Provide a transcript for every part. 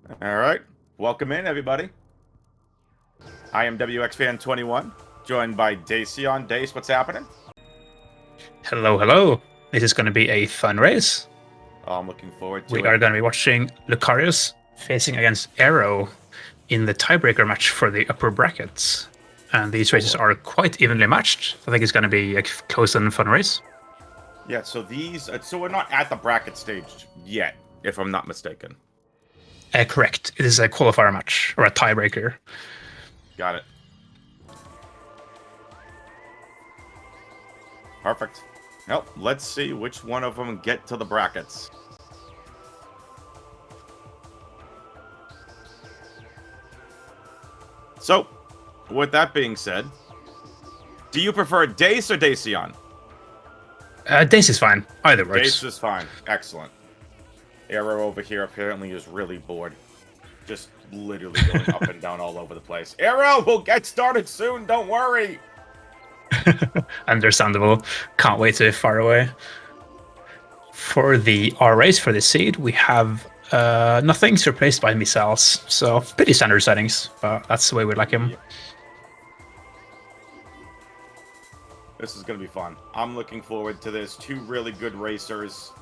All right. Welcome in, everybody. I am WXFan21, joined by Dacion. Dace, what's happening? Hello, hello. This is going to be a fun race. Oh, I'm looking forward We to it. are going to be watching Lucarius facing against Aero in the tiebreaker match for the upper brackets. And these races are quite evenly matched. I think it's going to be a close and fun race. Yeah, so so we're not at the bracket stage yet, if I'm not mistaken. Correct. It is a qualifier match, or a tiebreaker. Got it. Perfect. Well, let's see which one of them get to the brackets. So, with that being said, do you prefer Dace or Dacion? Dace is fine. Either works. Dace is fine. Excellent. Arrow over here apparently is really bored. Just literally going up and down all over the place. Arrow, we'll get started soon, don't worry! Understandable. Can't wait to far away. For the R race for this seed, we have nothing's replaced by missiles, so pretty standard settings, but that's the way we like him. Yep. This is going to be fun. I'm looking forward to this. Two really good racers.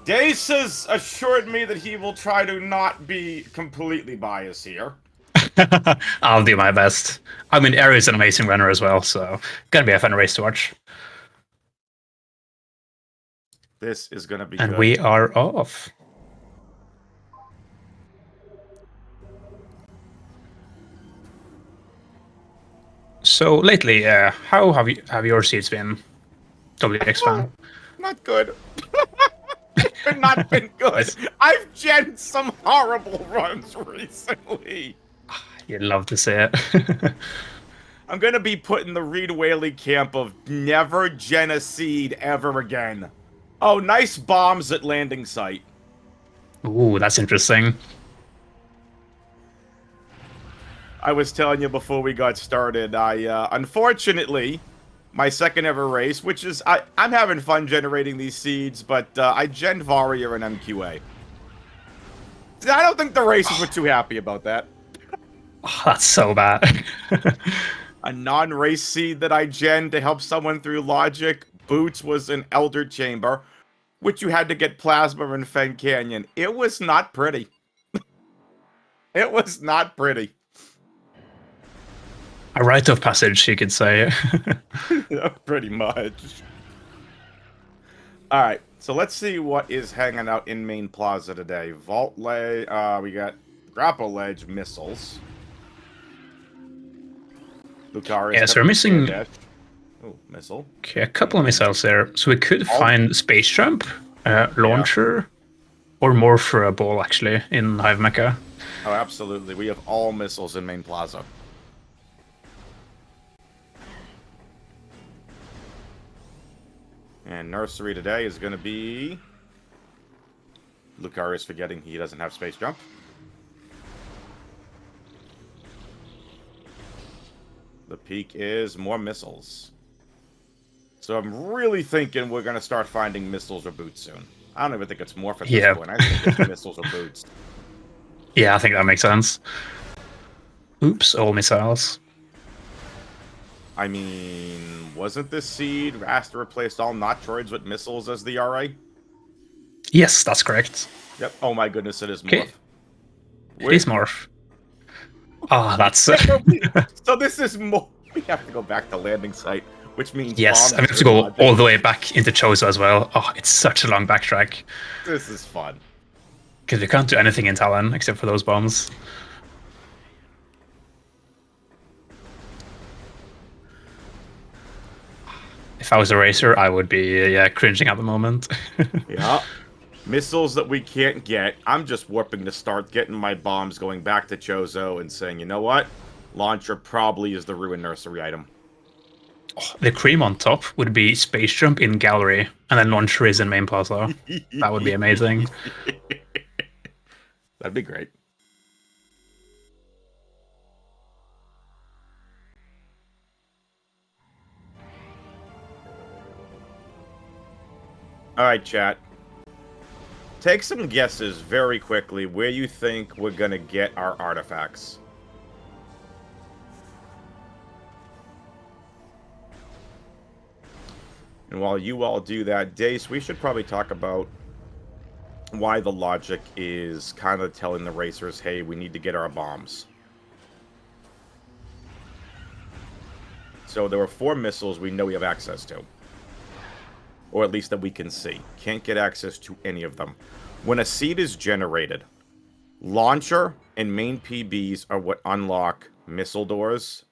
Dace has assured me that he will try to not be completely biased here. I'll do my best. I mean, Aero is an amazing runner as well, so gonna be a fun race to watch. This is going to be and good. We are off. So lately, how have your seeds been, WX fan? Not good. It's not been good. I've gen some horrible runs recently. You'd love to see it. I'm gonna be put in the Reed Whaley camp of never gen a seed ever again. Oh, nice bombs at landing site. Ooh, that's interesting. I was telling you before we got started, unfortunately, my second ever race, which is, I'm having fun generating these seeds, but I gen Varia and MQA. I don't think the racers were too happy about that. Oh, that's so bad. A non-race seed that I gen to help someone through logic. Boots was an Elder Chamber, which you had to get Plasma and Fen Canyon. It was not pretty. It was not pretty. A rite of passage, you could say. Yeah, pretty much. Alright, so let's see what is hanging out in Main Plaza today. Vault ledge, we got grapple ledge missiles. Lucarius. Yeah, so we're missing oh, missile. Okay, a couple of missiles there. So we could find Space Jump, Launcher, or more for a ball, actually, in Hive Mecha. Oh, absolutely. We have all missiles in Main Plaza. And Nursery today is going to be Lucarius forgetting he doesn't have Space Jump. The peak is more missiles. So I'm really thinking we're going to start finding missiles or boots soon. I don't even think it's more for this point. I think it's missiles or boots. Yeah, I think that makes sense. Oops, all missiles. I mean, wasn't this seed asked to replace all Metroids with missiles as the RA? Yes, that's correct. Yep. Oh my goodness, it is Morph. Okay. It is Morph. Ah, that's... So this is more... We have to go back to landing site, which means... Yes, I have to go all the way back into Chozo as well. Oh, it's such a long backtrack. This is fun. Because we can't do anything in Talon except for those bombs. If I was a racer, I would be cringing at the moment. Yeah. Missiles that we can't get. I'm just warping to start getting my bombs, going back to Chozo and saying, you know what? Launcher probably is the Ruin Nursery item. Oh, the cream on top would be Space Jump in Gallery, and then Launcher is in Main Plaza. That would be amazing. That'd be great. Alright, chat. take some guesses very quickly where you think we're gonna get our artifacts. And while you all do that, Dace, we should probably talk about why the logic is kind of telling the racers, hey, we need to get our bombs. So there are 4 missiles we know we have access to. Or at least that we can see. Can't get access to any of them. When a seed is generated, launcher and main PBs are what unlock missile doors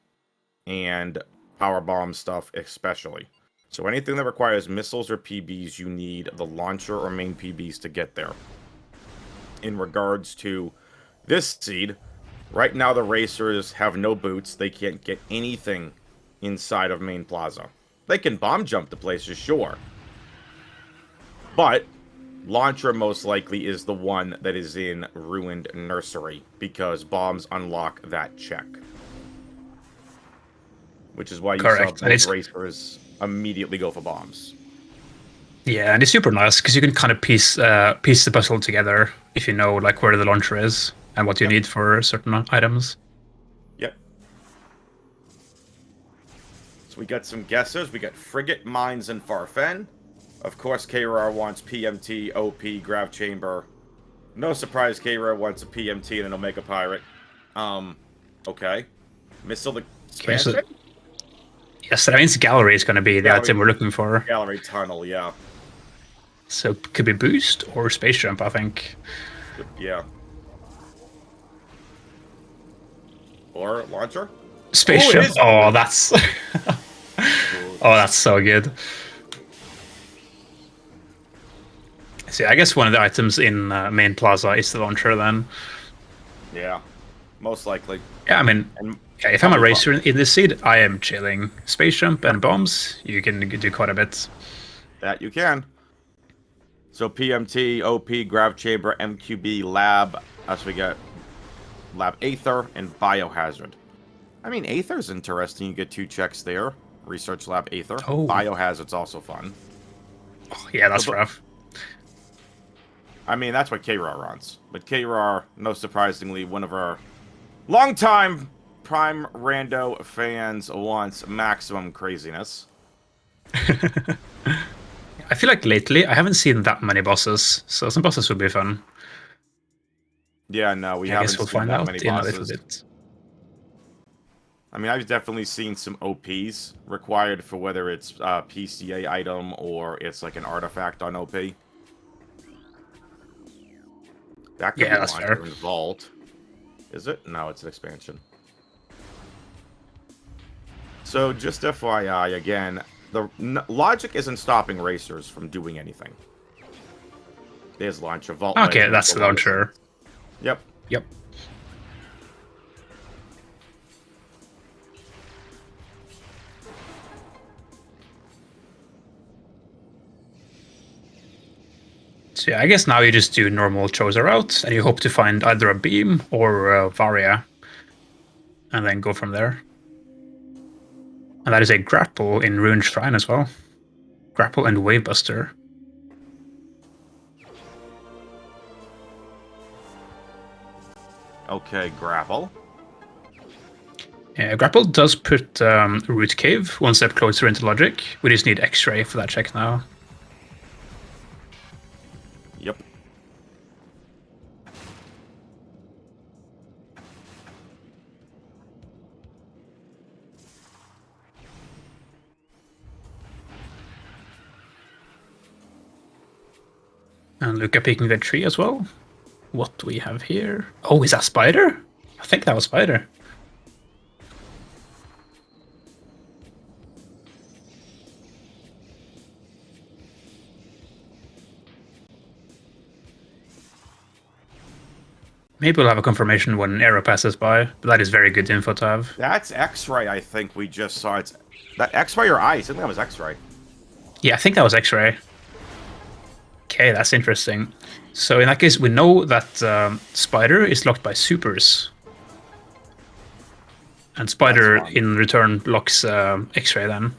and power bomb stuff especially. So anything that requires missiles or PBs, you need the launcher or main PBs to get there. In regards to this seed, right now the racers have no boots. They can't get anything inside of main plaza. They can bomb jump to places, sure. But launcher most likely is the one that is in Ruined Nursery, because bombs unlock that check. Which is why you Correct. saw both racers immediately go for bombs. Yeah, and it's super nice because you can kind of piece the puzzle together if you know like where the launcher is and what you need for certain items. Yep. So we got some guesses. We got Frigate, Mines, and Farfen. Of course, K-Rar wants PMT, OP, Grav Chamber. No surprise, K-Rar wants a PMT and an Omega Pirate. Okay. Missile expansion? Okay, so, yes, that means gallery is going to be the item we're looking for. Gallery tunnel, yeah. So could be boost or space jump, I think. Yeah. Or launcher? Space jump. Oh, that's oh, that's so good. See, I guess one of the items in main plaza is the launcher then. Yeah, most likely. Yeah, I mean, yeah, if I'm a racer in this seed, I am chilling. Space jump and bombs, you can do quite a bit. That you can. So PMT, OP, Grav Chamber, MQB, Lab. As we got Lab Aether and Biohazard. I mean, Aether's interesting. You get 2 checks there. Research Lab Aether. Oh. Biohazard's also fun. Oh, yeah, that's rough. I mean, that's what K-Rar runs. But K-Rar, no surprisingly, one of our longtime Prime Rando fans, wants maximum craziness. I feel like lately I haven't seen that many bosses, so some bosses would be fun. Yeah, no, we haven't seen that many in bosses. a little bit. I mean, I've definitely seen some OPs required for whether it's a PCA item or it's like an artifact on OP. That could be Launcher and Vault. Is it? No, it's an expansion. So, just FYI, again, the logic isn't stopping racers from doing anything. There's Launcher, Vault. Okay, that's the launcher. Yep. Yep. So yeah, I guess now you just do normal Choser route, and you hope to find either a beam or Varia, and then go from there. And that is a grapple in Ruined Shrine as well. Grapple and Wavebuster. Okay, grapple. Yeah, grapple does put Root Cave one step closer into logic. We just need X-ray for that check now. Yep. And Luca peeking the tree as well. What do we have here? Oh, is that Spider? I think that was Spider. Maybe we'll have a confirmation when an arrow passes by, but that is very good info to have. That's X-ray, I think we just saw. It's that X-ray or ice? I think that was X-ray. Yeah, I think that was X-ray. Okay, that's interesting. So in that case, we know that Spider is locked by supers. And Spider, in return, locks X-ray then.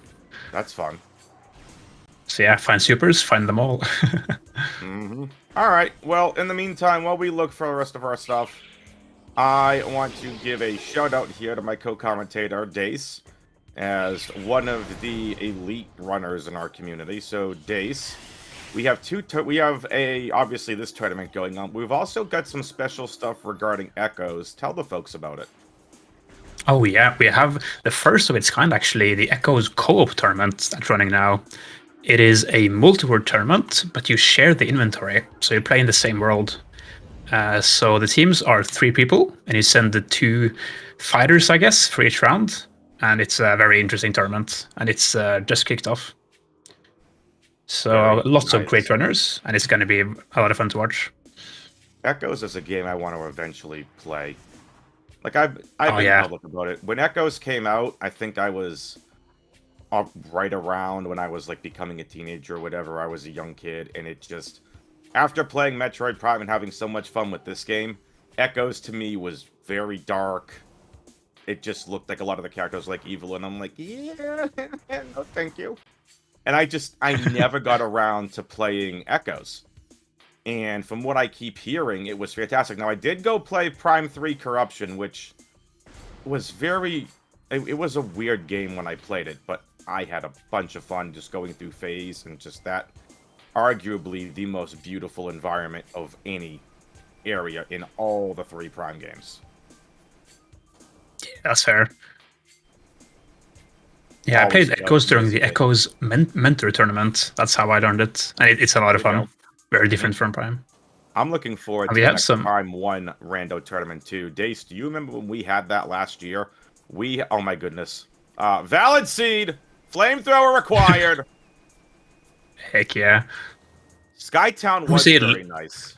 That's fun. So yeah, find supers, find them all. All right. Well, in the meantime, while we look for the rest of our stuff, I want to give a shout out here to my co-commentator, Dace, as one of the elite runners in our community. So, Dace, we have obviously this tournament going on. We've also got some special stuff regarding Echoes. Tell the folks about it. Oh yeah, we have the first of its kind actually, the Echoes co-op tournament that's running now. It is a multi-world tournament, but you share the inventory, so you play in the same world. So the teams are 3 people, and you send the 2 fighters, I guess, for each round. And it's a very interesting tournament, and it's just kicked off. So Very lots of nice. great runners, and it's going to be a lot of fun to watch. Echoes is a game I want to eventually play. Like I've been Yeah. public about it. When Echoes came out, I think I was right around when I was like becoming a teenager or whatever. I was a young kid, and it just, after playing Metroid Prime and having so much fun with this game, Echoes to me was very dark. It just looked like a lot of the characters like evil, and I'm like, yeah, no thank you. And I never got around to playing Echoes. And from what I keep hearing, it was fantastic. Now, I did go play Prime 3 Corruption, which was it was a weird game when I played it, but I had a bunch of fun just going through phase and just that. Arguably the most beautiful environment of any area in all the 3 Prime games. Yeah, that's fair. Yeah, I played Echoes during the Echoes Mentor tournament. That's how I learned it. And it's a lot of fun. Very different from Prime. I'm looking forward to the next Prime 1 Rando tournament too. Dace, do you remember when we had that last year? Oh my goodness. Valid seed, flamethrower required. Heck yeah. Skytown was very nice.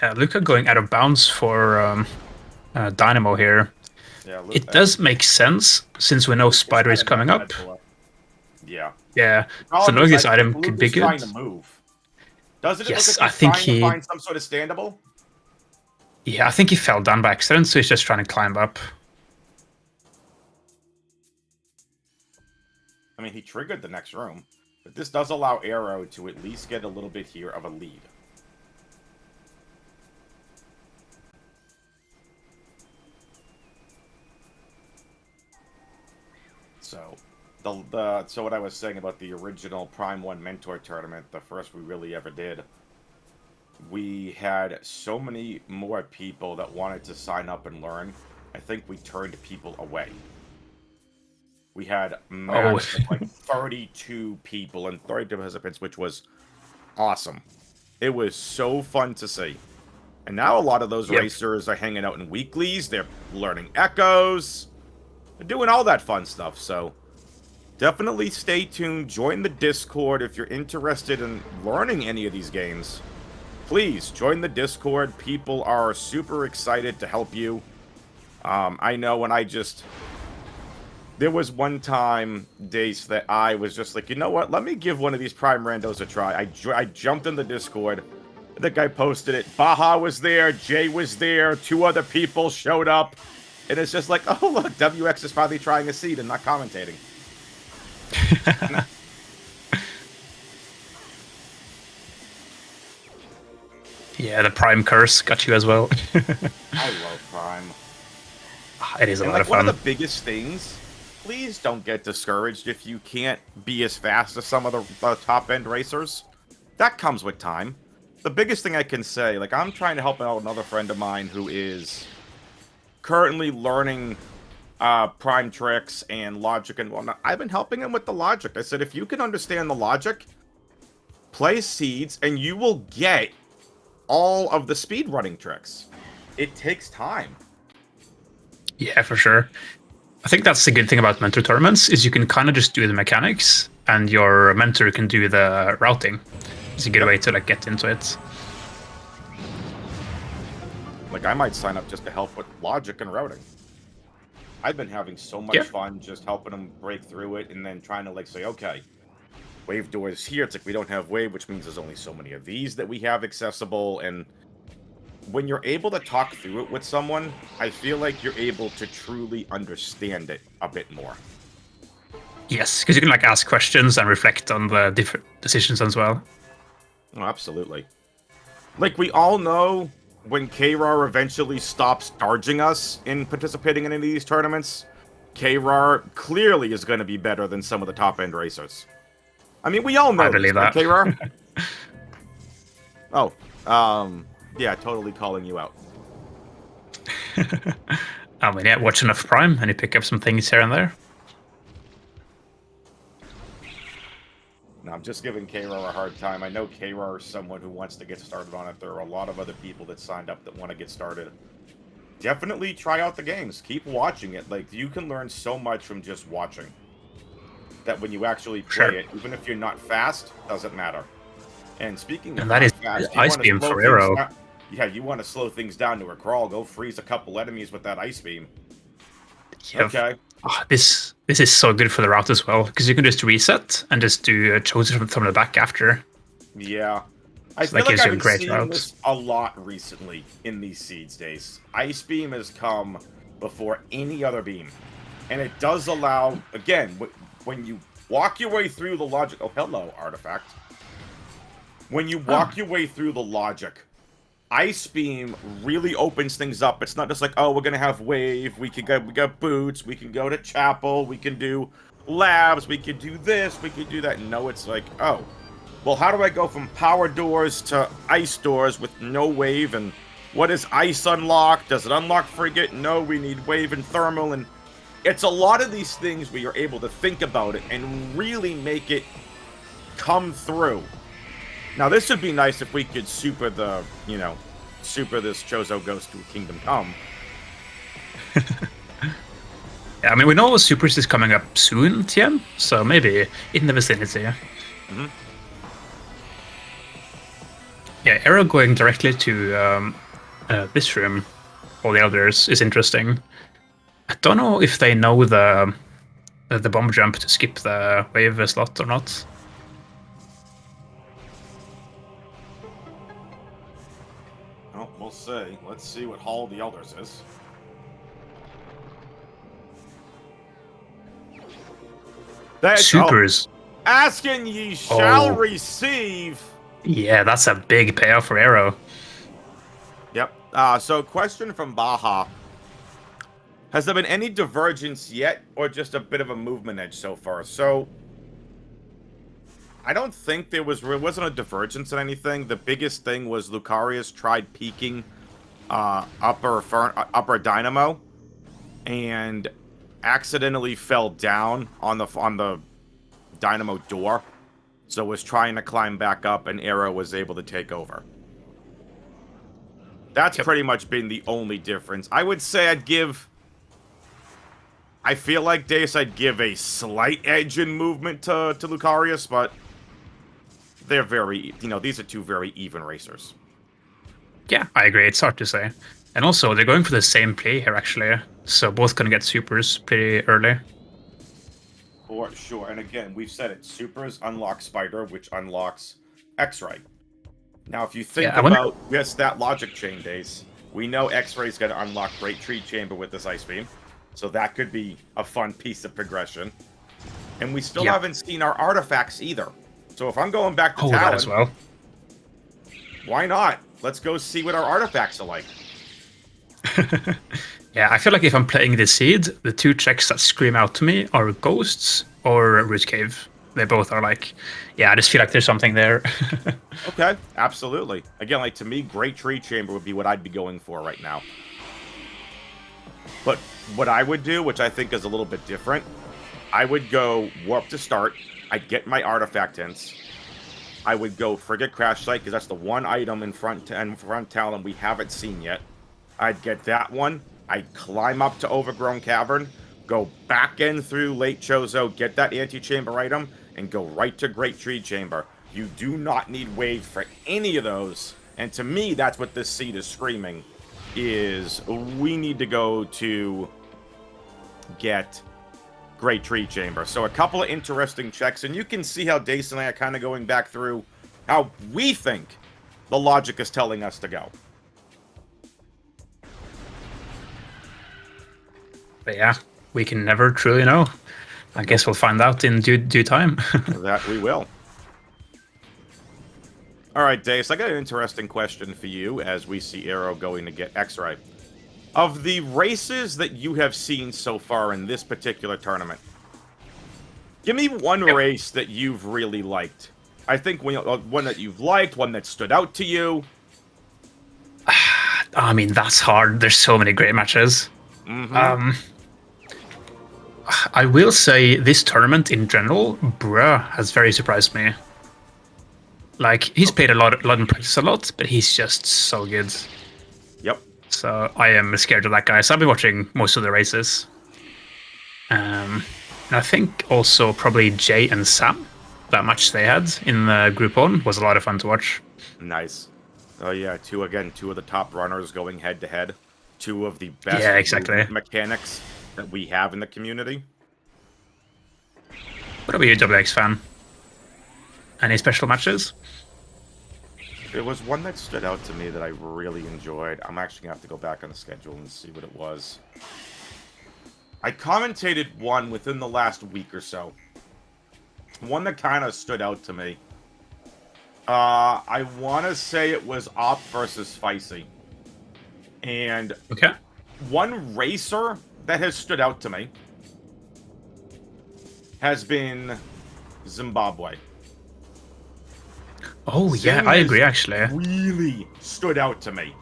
Yeah, Luca going out of bounds for Dynamo here. Yeah, it does make sense since we know Spider is coming up. Yeah. Yeah. So knowing this item could be good. Trying to move. Doesn't it look like he's trying to find some sort of standable? Yeah, I think he fell down by accident, so he's just trying to climb up. I mean, he triggered the next room, but this does allow Aero to at least get a little bit here of a lead. So, so what I was saying about the original Prime 1 Mentor Tournament, the first we really ever did, we had so many more people that wanted to sign up and learn. I think we turned people away. We had max of like 32 people and 32 participants, which was awesome. It was so fun to see. And now a lot of those racers are hanging out in weeklies. They're learning Echoes. They're doing all that fun stuff. So definitely stay tuned. Join the Discord if you're interested in learning any of these games. Please join the Discord. People are super excited to help you. I know when there was one time, Dace, that I was just like, you know what? Let me give one of these Prime Randos a try. I jumped in the Discord. The guy posted it. Baja was there. Jay was there. 2 other people showed up. And it's just like, oh, look, WX is probably trying a seed and not commentating. Yeah, the Prime curse got you as well. I love Prime. It is a lot of fun. One of the biggest things, please don't get discouraged if you can't be as fast as some of the top-end racers. That comes with time. The biggest thing I can say, like, I'm trying to help out another friend of mine who is currently learning Prime tricks and logic and whatnot. I've been helping him with the logic. I said, if you can understand the logic, play seeds, and you will get all of the speedrunning tricks. It takes time. Yeah, for sure. I think that's the good thing about mentor tournaments is you can kind of just do the mechanics, and your mentor can do the routing. It's a good way to like get into it. Like, I might sign up just to help with logic and routing. I've been having so much fun just helping them break through it and then trying to like say, okay, wave doors here. It's like we don't have wave, which means there's only so many of these that we have accessible. And when you're able to talk through it with someone, I feel like you're able to truly understand it a bit more. Yes, because you can like ask questions and reflect on the different decisions as well. Oh, absolutely. Like, we all know when KRAR eventually stops charging us in participating in any of these tournaments, KRAR clearly is going to be better than some of the top-end racers. I mean, we all I know this, believe right, that. KRAR? Oh, yeah, totally calling you out. I mean, yeah, watch enough Prime and you pick up some things here and there. No, I'm just giving KRAR a hard time. I know KRAR is someone who wants to get started on it. There are a lot of other people that signed up that want to get started. Definitely try out the games. Keep watching it. Like, you can learn so much from just watching. That when you actually play it, even if you're not fast, doesn't matter. And speaking of And that not is fast, you Ice want to Beam slow for things Aero. down. Yeah, you want to slow things down to a crawl. Go freeze a couple enemies with that ice beam. Yeah. Okay. Oh, this is so good for the route as well, because you can just reset and just do a chosen from the back after. Yeah. I So that feel like gives I've you a been great seeing route. this a lot recently in these Seeds days. Ice Beam has come before any other beam. And it does allow, again, when you walk your way through the logic... Oh, hello, artifact. When you walk your way through the logic, Ice Beam really opens things up. It's not just like, oh, we're gonna have Wave, we got Boots, we can go to Chapel, we can do Labs, we can do this, we can do that. No, it's like, oh, well, how do I go from power doors to ice doors with no wave? And what is ice unlock? Does it unlock frigate? No, we need wave and thermal. And it's a lot of these things where you're able to think about it and really make it come through. Now, this would be nice if we could super the, super this Chozo Ghost to Kingdom Come. Yeah, I mean, we know Supers is coming up soon, TM, so maybe in the vicinity. Mm-hmm. Yeah, Arrow going directly to this room, all the others, is interesting. I don't know if they know the bomb jump to skip the wave slot or not. Well, we'll see. Let's see what Hall the Elders is. Supers. Asking ye shall receive. Yeah, that's a big payoff for Arrow. Yep. So question from Baja. Has there been any divergence yet, or just a bit of a movement edge so far? So, I don't think there wasn't a divergence in anything. The biggest thing was Lucarius tried peeking upper Dynamo, and accidentally fell down on the Dynamo door. So was trying to climb back up, and Arrow was able to take over. That's pretty much been the only difference. I would say I feel like Deus, I'd give a slight edge in movement to Lucarius, but they're very, these are two very even racers. Yeah, I agree. It's hard to say. And also, they're going for the same play here, actually. So both gonna get supers pretty early. For sure. And again, we've said it. Supers unlock Spider, which unlocks X-Ray. Now, if you think about that logic chain days, we know X-Ray's going to unlock Great Tree Chamber with this Ice Beam. So that could be a fun piece of progression. And we still haven't seen our artifacts either. So if I'm going back to Talon, that as well. Why not? Let's go see what our artifacts are like. Yeah, I feel like if I'm playing the Seed, the two checks that scream out to me are Ghosts or Root Cave. They both are like, yeah, I just feel like there's something there. Okay, absolutely. Again, like to me, Great Tree Chamber would be what I'd be going for right now. But what I would do, which I think is a little bit different, I would go Warp to start. I'd get my artifact hints. I would go Frigate Crash Site, because that's the one item in front Talon we haven't seen yet. I'd get that one. I'd climb up to Overgrown Cavern, go back in through Late Chozo, get that Antechamber item, and go right to Great Tree Chamber. You do not need Wave for any of those. And to me, that's what this seed is screaming, is we need to go to get Great Tree Chamber. So a couple of interesting checks, and you can see how Dace and I are kind of going back through how we think the logic is telling us to go. But yeah, we can never truly know. I guess we'll find out in due time. That we will. All right, Dave, so I got an interesting question for you as we see Aero going to get X-Ray. Of the races that you have seen so far in this particular tournament, give me one race that you've really liked. I think one that you've liked, one that stood out to you. I mean, that's hard. There's so many great matches. I will say this tournament in general, Bruh has very surprised me. Like, he's played a lot in practice a lot, but he's just so good. Yep. So I am scared of that guy. So I've been watching most of the races. And I think also probably Jay and Sam, that match they had in the Group 1 was a lot of fun to watch. Nice. Oh yeah, two of the top runners going head to head. Two of the best mechanics that we have in the community. What about you, WX fan? Any special matches? There was one that stood out to me that I really enjoyed. I'm actually going to have to go back on the schedule and see what it was. I commentated one within the last week or so. One that kind of stood out to me. I want to say it was Op versus Feisty. And one racer that has stood out to me has been Zimbabwe. Oh, yeah, I agree, actually. Really stood out to me.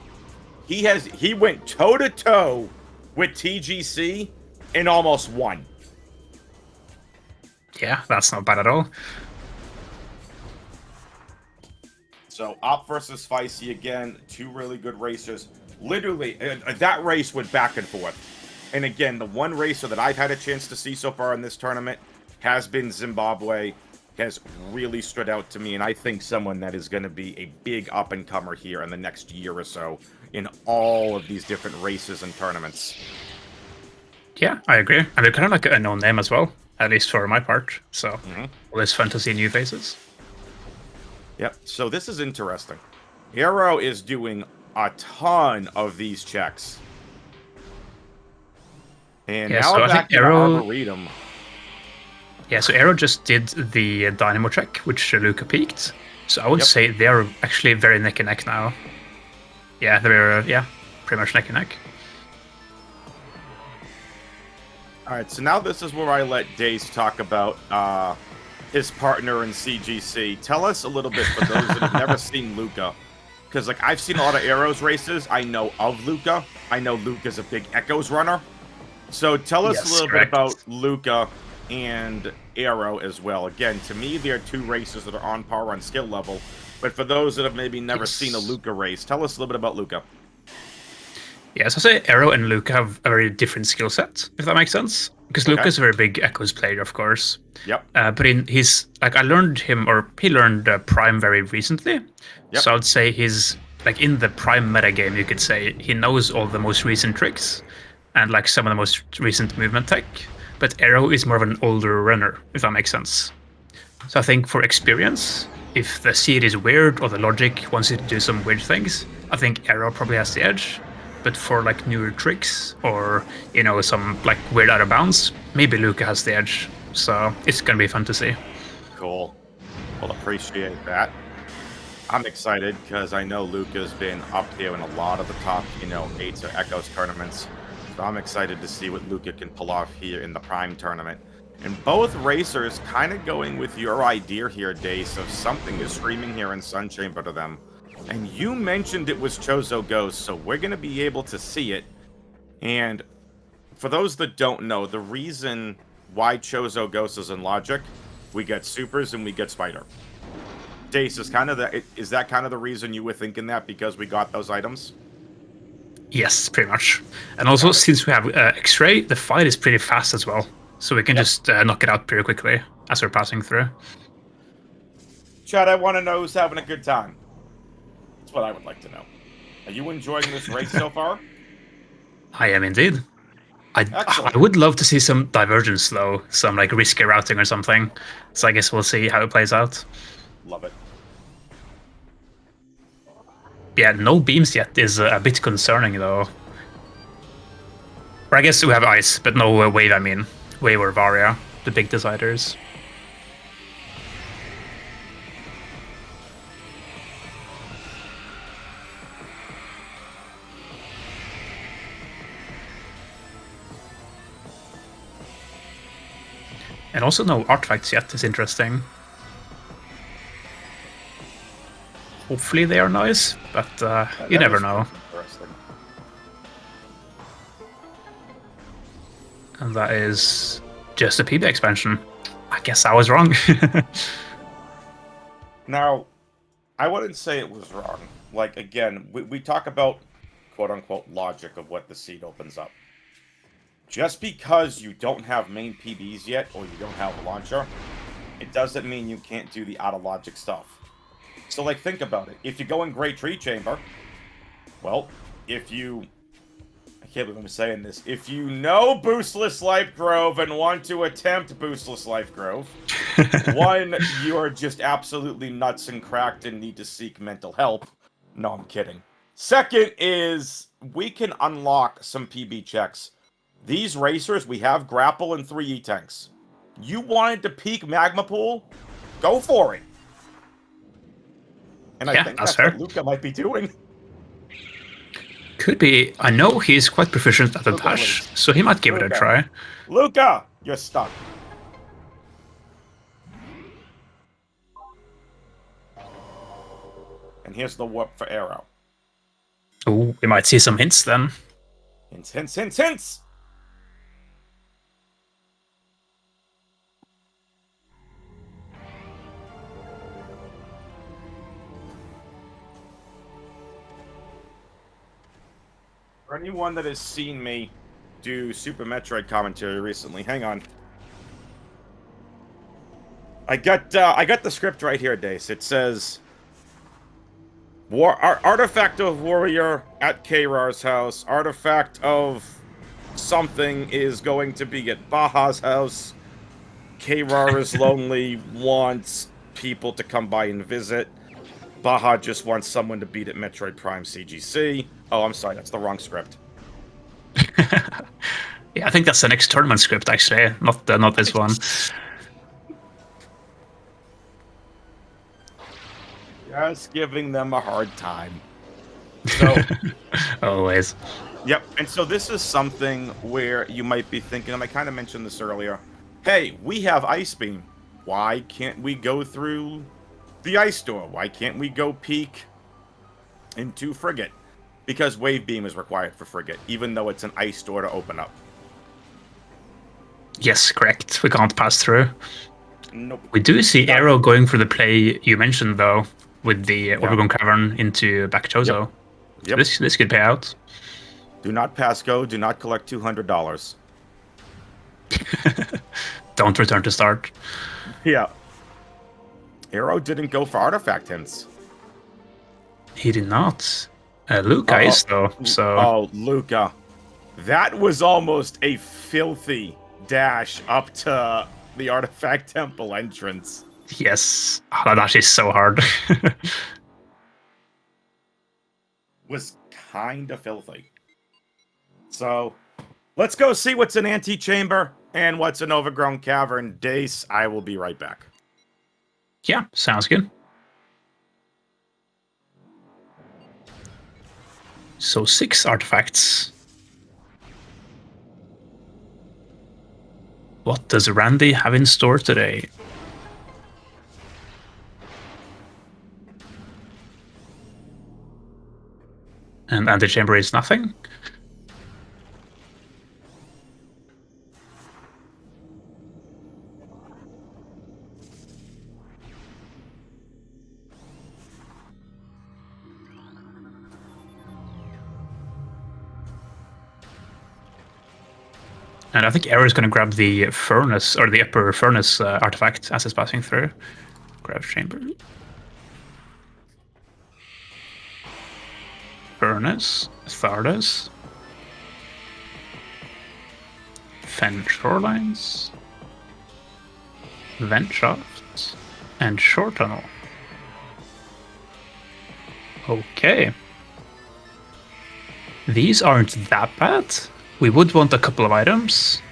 He went toe-to-toe with TGC and almost won. Yeah, that's not bad at all. So, Op versus Feisty again, two really good racers. Literally, that race went back and forth. And again, the one racer that I've had a chance to see so far in this tournament has been Zimbabwe. Has really stood out to me, and I think someone that is going to be a big up-and-comer here in the next year or so in all of these different races and tournaments. Yeah, I agree. And they're kind of like a known name as well, at least for my part. So, well, it's fun to see new faces. Yep, so this is interesting. Aero is doing a ton of these checks. And yeah, now so back to Arboretum. Yeah, so Aero just did the Dynamo check, which Luca peaked. So I would say they're actually very neck and neck now. Yeah, they're pretty much neck and neck. All right, so now this is where I let Dace talk about his partner in CGC. Tell us a little bit for those that have never seen Luca. Because like I've seen a lot of Aeros races. I know of Luca. I know Luca's a big Echoes runner. So tell us a little bit about Luca and Aero as well. Again, to me, they are two races that are on par on skill level. But for those that have maybe never seen a Luca race, tell us a little bit about Luca. Yeah, so I say Aero and Luca have a very different skill set, if that makes sense. Because Luca's a very big Echoes player, of course. Yep. But in his, like, I learned him, or he learned Prime very recently. Yep. So I'd say he's, like, in the Prime meta game, you could say, he knows all the most recent tricks and, like, some of the most recent movement tech. But Aero is more of an older runner, if that makes sense. So I think for experience, if the seed is weird or the logic wants you to do some weird things, I think Aero probably has the edge. But for like newer tricks or, you know, some like weird out of bounds, maybe Luca has the edge. So it's going to be fun to see. Cool. Well, appreciate that. I'm excited because I know Luca's been up here in a lot of the top, you know, 8 or Echoes tournaments. So I'm excited to see what Luca can pull off here in the Prime tournament. And both racers kind of going with your idea here, Dace, of something is screaming here in Sun Chamber to them. And you mentioned it was Chozo Ghost, so we're going to be able to see it. And for those that don't know, the reason why Chozo Ghost is in Logic, we get Supers and we get Spider. Dace, is that kind of the reason you were thinking that, because we got those items? Yes, pretty much. And also, since we have X-Ray, the fight is pretty fast as well. So we can just knock it out pretty quickly as we're passing through. Chad, I want to know who's having a good time. That's what I would like to know. Are you enjoying this race so far? I am indeed. I would love to see some divergence, though. Some like risky routing or something. So I guess we'll see how it plays out. Love it. Yeah, no beams yet is a bit concerning, though. Or I guess we have ice, but no wave, I mean. Wave or Varia. the big deciders. And also no artifacts yet is interesting. Hopefully they are nice, but you never know. Interesting. And that is just a PB expansion. I guess I was wrong. Now, I wouldn't say it was wrong. Like, again, we talk about quote-unquote logic of what the seed opens up. Just because you don't have main PBs yet, or you don't have a launcher, it doesn't mean you can't do the out-of-logic stuff. So, like, think about it. If you go in Great Tree Chamber, well, if you... I can't believe I'm saying this. If you know Boostless Life Grove and want to attempt Boostless Life Grove, one, you are just absolutely nuts and cracked and need to seek mental help. No, I'm kidding. Second is, we can unlock some PB checks. These racers, we have grapple and 3 E-tanks. You wanted to peak Magma Pool? Go for it. And I think that's what Luca might be doing. Could be. I know he's quite proficient at the dash, so he might give it a try. Luca, you're stuck. And here's the warp for Aero. Oh, we might see some hints then. Hints, hints, hints, hints! For anyone that has seen me do Super Metroid commentary recently, hang on. I got the script right here, Dace. It says, artifact of warrior at K-Rar's house. Artifact of something is going to be at Baja's house. K-Rar is lonely, wants people to come by and visit. Baja just wants someone to beat at Metroid Prime CGC. Oh, I'm sorry, that's the wrong script. Yeah, I think that's the next tournament script, actually, not this one. Just giving them a hard time. So, always. Yep, and so this is something where you might be thinking, and I kind of mentioned this earlier, hey, we have Ice Beam. Why can't we go through the ice door? Why can't we go peek into Frigate? Because Wave Beam is required for Frigate, even though it's an ice door to open up. Yes, correct. We can't pass through. Nope. We do see Aero going for the play you mentioned, though, with the Overgrown Cavern into back Chozo. Yep. So this could pay out. Do not pass go. Do not collect $200. Don't return to start. Yeah. Aero didn't go for artifact hints. He did not. Luca is, though, so... Oh, Luca. That was almost a filthy dash up to the Artifact Temple entrance. Yes. Oh, that dash is so hard. Was kind of filthy. So, let's go see what's an Antechamber and what's an Overgrown Cavern. Dace, I will be right back. Yeah, sounds good. So 6 artifacts. What does Randy have in store today? And Antechamber is nothing. And I think Aero is going to grab the furnace, or the upper furnace artifact as it's passing through. Grab chamber. Furnace, Thardas. Fen Shorelines. Vent Shaft. And Shore Tunnel. Okay. These aren't that bad. We would want a couple of items.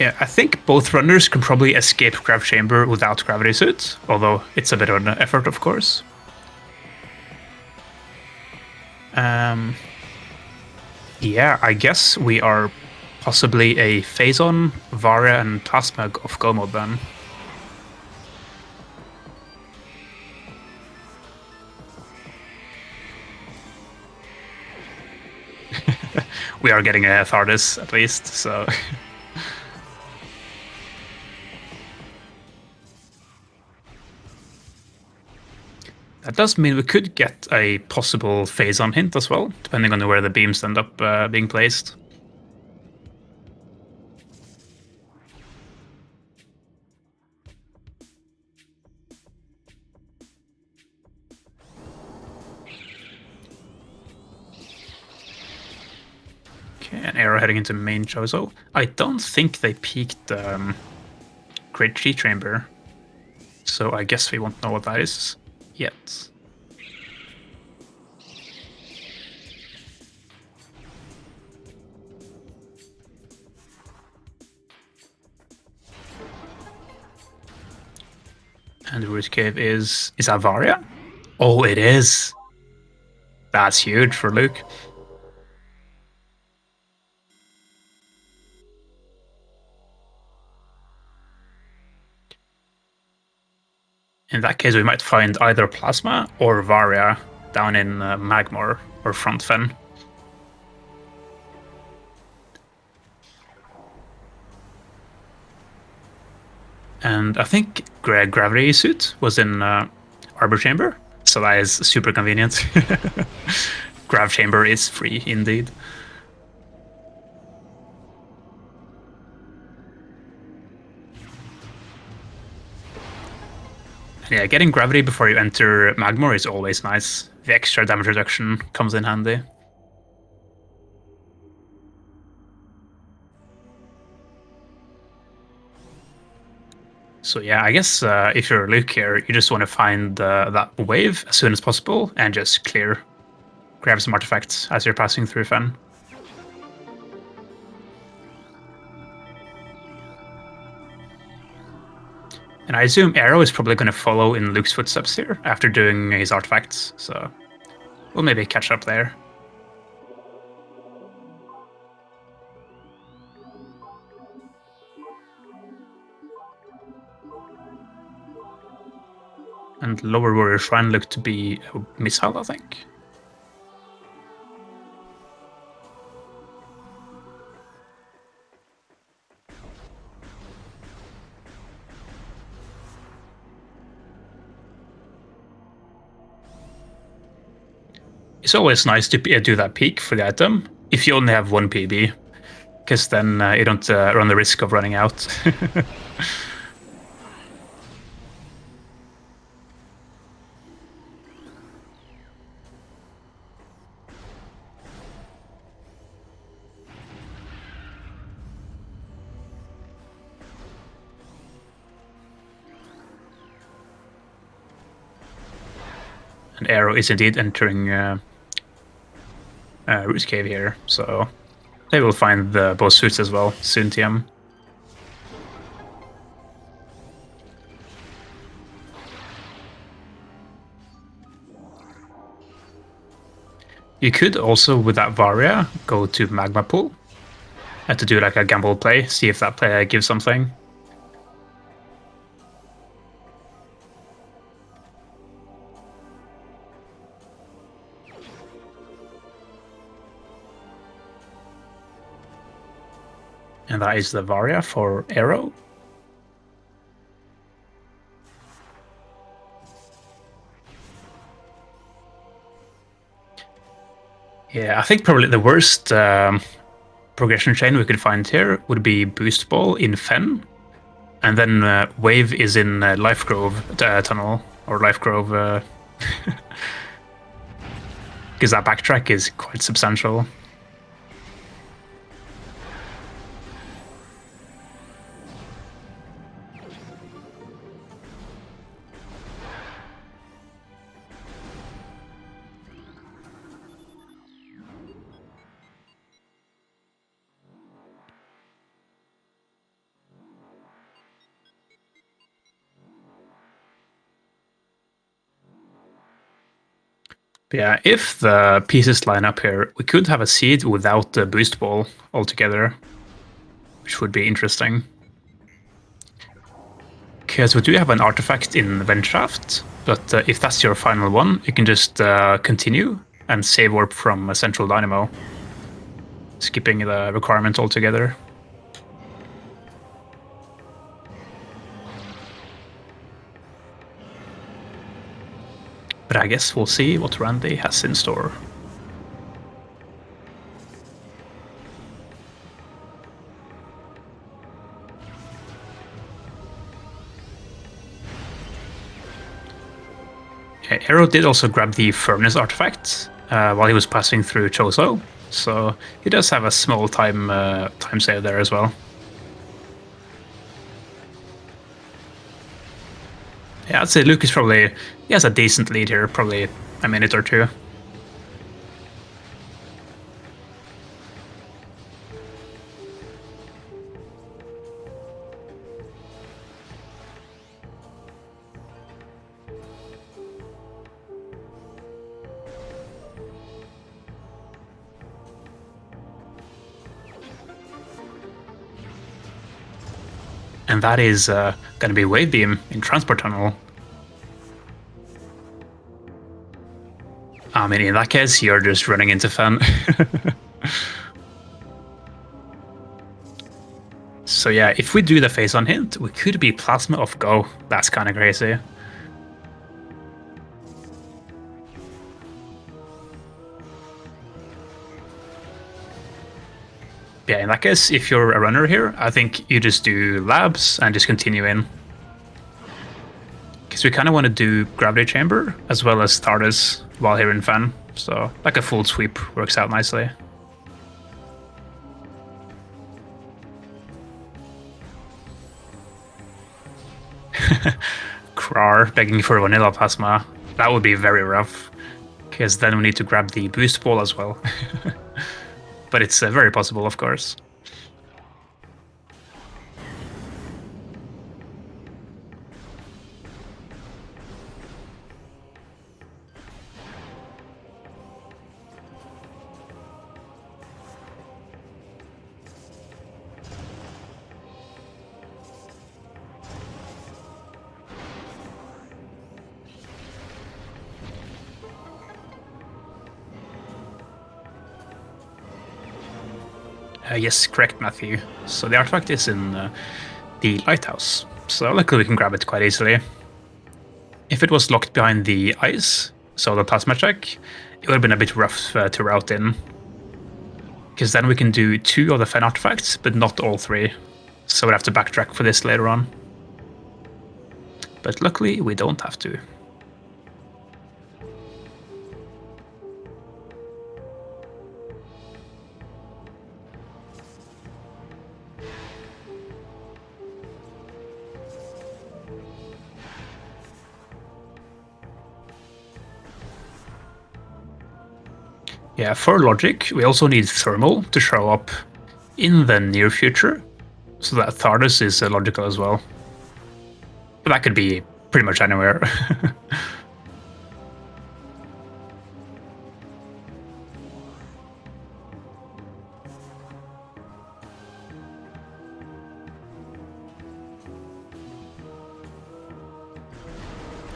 Yeah, I think both runners can probably escape Grav Chamber without Gravity Suit, although it's a bit of an effort, of course. Yeah, I guess we are possibly a Phazon, Varia, and Plasma of Go mode then. We are getting a Thardis at least, so. That does mean we could get a possible Phazon hint as well, depending on where the beams end up being placed. Okay, an arrow heading into main Chozo. I don't think they peaked Great Tree Chamber, so I guess we won't know what that is yet. And the Root Cave is Avaria? Oh, it is! That's huge for Luke. In that case, we might find either Plasma or Varia down in Magmor or Front Fen. And I think Gravity Suit was in Arbor Chamber, so that is super convenient. Grav Chamber is free indeed. Yeah, getting Gravity before you enter Magmor is always nice. The extra damage reduction comes in handy. So yeah, I guess if you're Luke here, you just want to find that wave as soon as possible and just clear. Grab some artifacts as you're passing through Fen. And I assume Arrow is probably going to follow in Luke's footsteps here after doing his artifacts, so we'll maybe catch up there. And Lower Warrior Shrine looked to be a missile, I think. It's always nice to do that peek for the item if you only have one PB, because then you don't run the risk of running out. And Arrow is indeed entering Root Cave here, so they will find the both suits as well soon, TM. You could also, with that Varia, go to Magma Pool to do like a gamble play, see if that play gives something. And that is the Varia for Arrow. Yeah, I think probably the worst progression chain we could find here would be Boost Ball in Fen, and then Wave is in Life Grove tunnel, or Life Grove, because that backtrack is quite substantial. Yeah, if the pieces line up here, we could have a seed without the boost ball altogether, which would be interesting. Because we do have an artifact in Ventshaft, but if that's your final one, you can just continue and save warp from a central dynamo, skipping the requirement altogether. But I guess we'll see what Randy has in store. Aero did also grab the Furnace artifact while he was passing through Chozo, so he does have a small time save there as well. Yeah, I'd say Luke is probably, he has a decent lead here, probably a minute or two. And that is going to be Wave Beam in Transport Tunnel. I mean, in that case, you're just running into Fen. So yeah, if we do the face on hint, we could be Plasma off go. That's kind of crazy. Yeah, in that case, if you're a runner here, I think you just do labs and just continue in. Because we kind of want to do Gravity Chamber as well as Stardust while here in Fan. So like a full sweep works out nicely. Krar begging for Vanilla Plasma. That would be very rough. Because then we need to grab the boost ball as well. But it's very possible, of course. Yes, correct, Matthew. So the artifact is in the lighthouse. So luckily we can grab it quite easily. If it was locked behind the ice, so the plasma check, it would have been a bit rough to route in. Because then we can do 2 of the Fen artifacts, but not all 3. So we'd have to backtrack for this later on. But luckily we don't have to. Yeah, for logic, we also need thermal to show up in the near future, so that Thardus is logical as well. But that could be pretty much anywhere.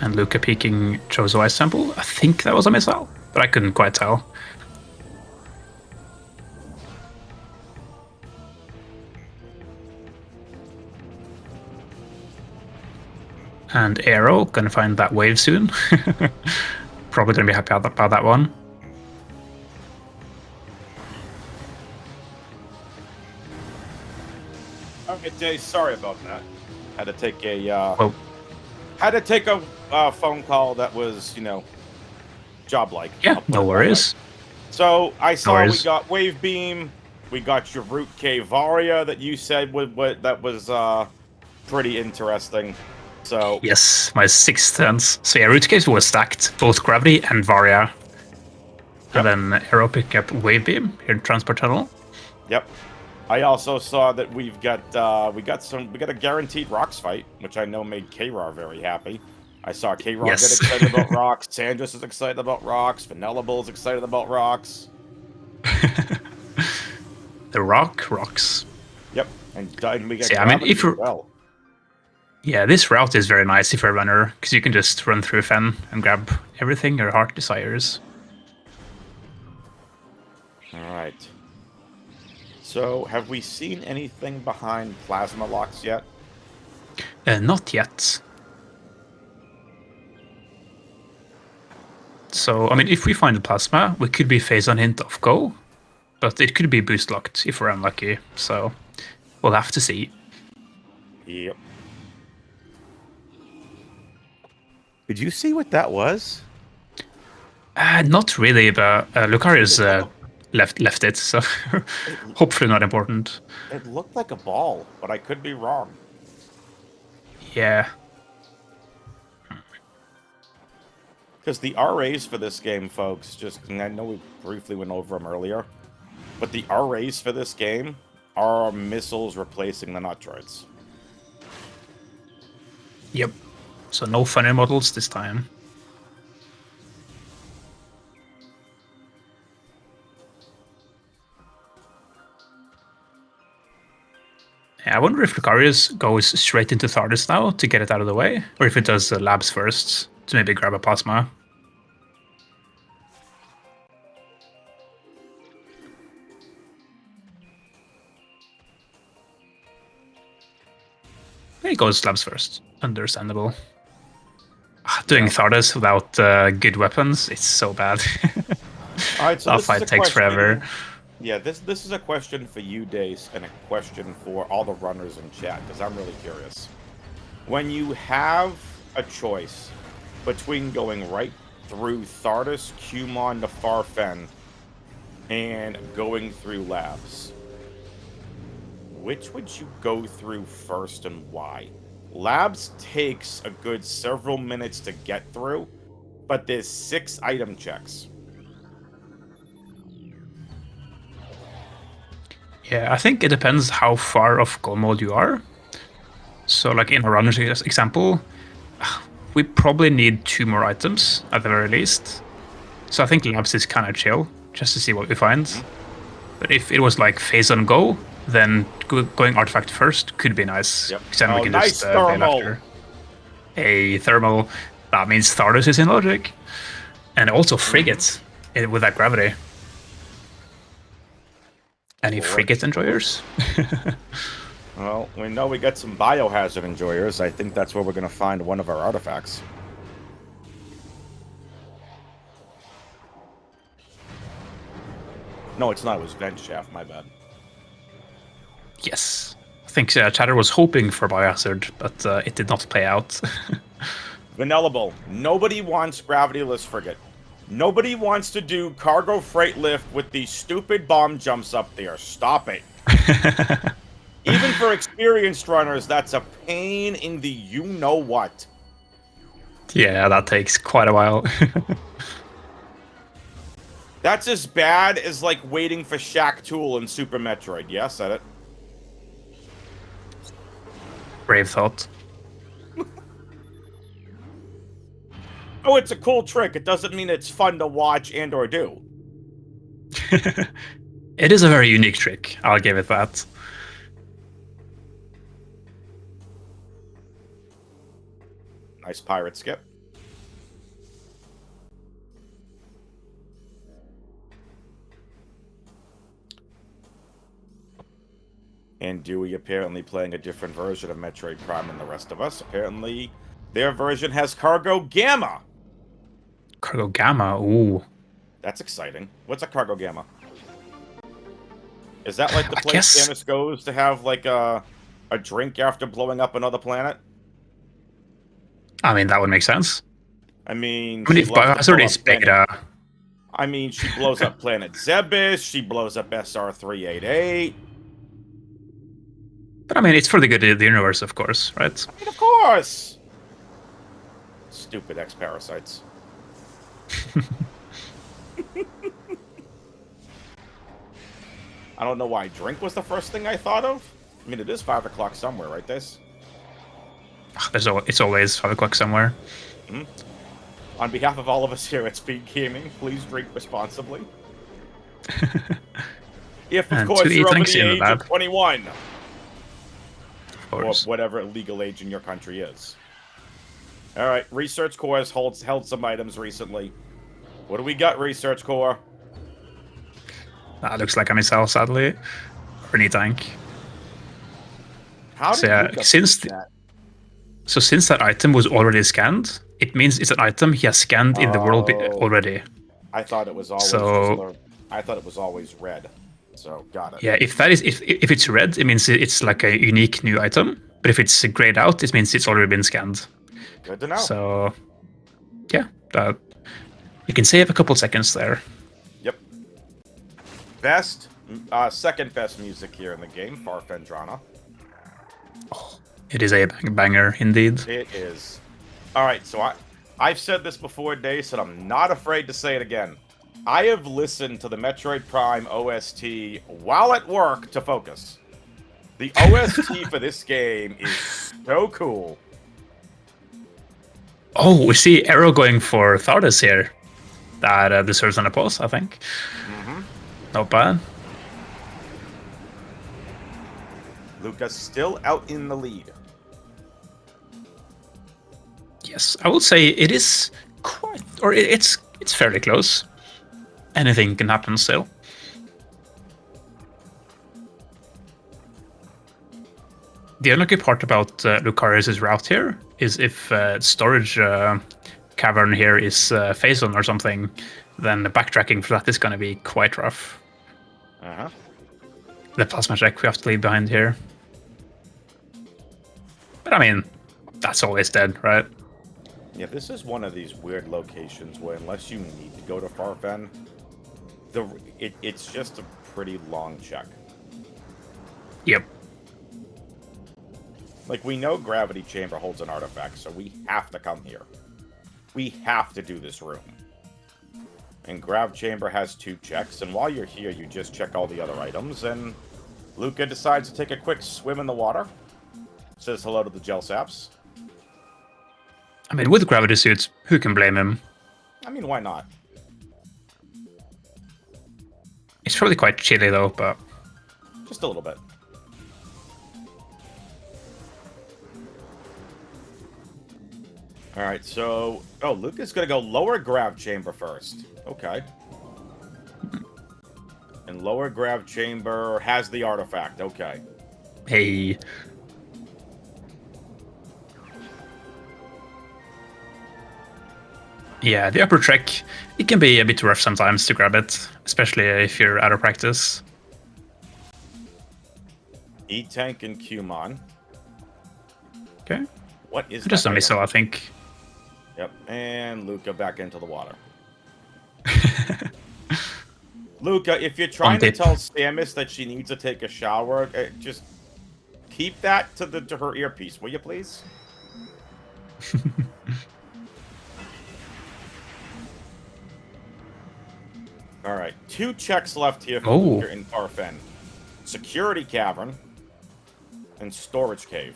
And Luca peeking Chozo Ice Temple. I think that was a missile, but I couldn't quite tell. And Aero, gonna find that wave soon. Probably gonna be happy about that one. Okay, Jay, sorry about that. Had to take a Well, had to take a phone call that was, you know, job-like. yeah, no worries. So I saw worries. we got Wave Beam, we got your Root K Varia that you said that was pretty interesting. So Yes, my 6th sense. So yeah, Root Case was stacked, both Gravity and Varia. Yep. And then Aero pick up Wave Beam here in Transport Tunnel. Yep. I also saw that we got a guaranteed rocks fight, which I know made K-Rar very happy. I saw K-Ron get Yes. excited about rocks. Sandras is excited about rocks. Vanilla Bull's excited about rocks. The rock rocks. Yep, and we get See, I mean, gravity if as you're well. yeah, this route is very nice if you're a runner because you can just run through Fen and grab everything your heart desires. All right. So, have we seen anything behind plasma locks yet? Not yet. So, I mean, if we find the plasma, we could be phase on hint of go, but it could be boost locked if we're unlucky. So, we'll have to see. Yep. Did you see what that was? Not really, but Lucarius left it, so hopefully not important. It looked like a ball, but I could be wrong. Yeah. Because the RAs for this game, folks, I know we briefly went over them earlier, but the RAs for this game are missiles replacing the nut droids. Yep. So no funny models this time. Yeah, I wonder if Lucarius goes straight into Thardus now to get it out of the way, or if it does the labs first to maybe grab a plasma. It goes labs first. Understandable. Doing Thardus without good weapons, it's so bad. All right, so that this fight is a takes forever. Yeah, this is a question for you, Dace, and a question for all the runners in chat, because I'm really curious. When you have a choice between going right through Thardus, Cumon to Farfen, and going through labs, which would you go through first and why? Labs takes a good several minutes to get through, but there's 6 item checks. Yeah, I think it depends how far off goal mode you are. So, like in a runner's example, we probably need 2 more items at the very least. So I think labs is kind of chill, just to see what we find. But if it was like phase on go, then going artifact first could be nice. Yep. Then we can just bail after. A thermal. That means Thardus is in logic. And also frigates with that gravity. Any frigate enjoyers? Well, we know we got some biohazard enjoyers. I think that's where we're going to find one of our artifacts. No, it's not. It was Vent Shaft. My bad. Yes. I think Chatter was hoping for biohazard, but it did not play out. Vanillable. Nobody wants gravityless frigate. Nobody wants to do cargo freight lift with these stupid bomb jumps up there. Stop it. Even for experienced runners, that's a pain in the you-know-what. Yeah, that takes quite a while. That's as bad as, like, waiting for Shaq Tool in Super Metroid. Yeah, said it. Brave thought. Oh, it's a cool trick. It doesn't mean it's fun to watch and or do. It is a very unique trick. I'll give it that. Nice pirate skip. And Dewey apparently playing a different version of Metroid Prime than the rest of us. Apparently, their version has Cargo Gamma. Cargo Gamma, ooh. That's exciting. What's a Cargo Gamma? Is that like the place Samus goes to have like a drink after blowing up another planet? I mean, that would make sense. I mean, if Biohazard is beta. I mean, she blows up Planet Zebes. She blows up SR-388. But I mean, it's for the good of the universe, of course, right? I mean, of course! Stupid X-Parasites. I don't know why drink was the first thing I thought of. I mean, it is 5 o'clock somewhere, right, this? It's always 5 o'clock somewhere. On behalf of all of us here at SpeedGaming, please drink responsibly. If, of And course, 2 you're over drinks the in the age lab, of 21. of Or course. whatever legal age in your country is. All right, Research Corps has held some items recently. What do we got, Research Corps? That looks like a missile, sadly. Or any tank. How So did yeah, Luca since fix that? since that item was already scanned, it means it's an item he has scanned in the world Oh, already. I thought it was always just So I thought it was always red. So got it. yeah, if it's red, it means it's like a unique new item. But if it's grayed out, it means it's already been scanned. Good to know. So yeah, you can save a couple seconds there. Yep. Second best music here in the game, Farfendrana. Oh, it is a banger indeed. It is. All right, so I've said this before, Dace, and I'm not afraid to say it again. I have listened to the Metroid Prime OST while at work to focus. The OST for this game is so cool. Oh, we see Arrow going for Thardas here. That deserves an applause, I think. Not bad. Luca's still out in the lead. Yes, I would say it is quite, or it's fairly close. Anything can happen still. The unlucky part about Lucarius' route here is if storage cavern here is phase on or something, then the backtracking for that is going to be quite rough. Uh-huh. The plasma check we have to leave behind here. But I mean, that's always dead, right? Yeah, this is one of these weird locations where unless you need to go to Farfen, it's just a pretty long check. Yep. Like, we know Gravity Chamber holds an artifact, so we have to come here. We have to do this room. And Grav Chamber has 2 checks, and while you're here, you just check all the other items, and Luca decides to take a quick swim in the water. Says hello to the gel saps. I mean, with gravity suits, who can blame him? I mean, why not? It's probably quite chilly though, but Just a little bit. Alright, so... Oh, Luca's gonna go lower Grav Chamber first. Okay. And lower Grav Chamber has the artifact. Okay. hey, yeah, the upper trek, it can be a bit rough sometimes to grab it, especially if you're out of practice. E-Tank and Qmon. Okay, What is just that a item? missile, I think. Yep, and Luca back into the water. Luca, if you're trying to tip. tell Samus that she needs to take a shower, just keep that to her earpiece, will you please? All right, 2 checks left here for Luca in Farfen. Security Cavern and Storage Cave.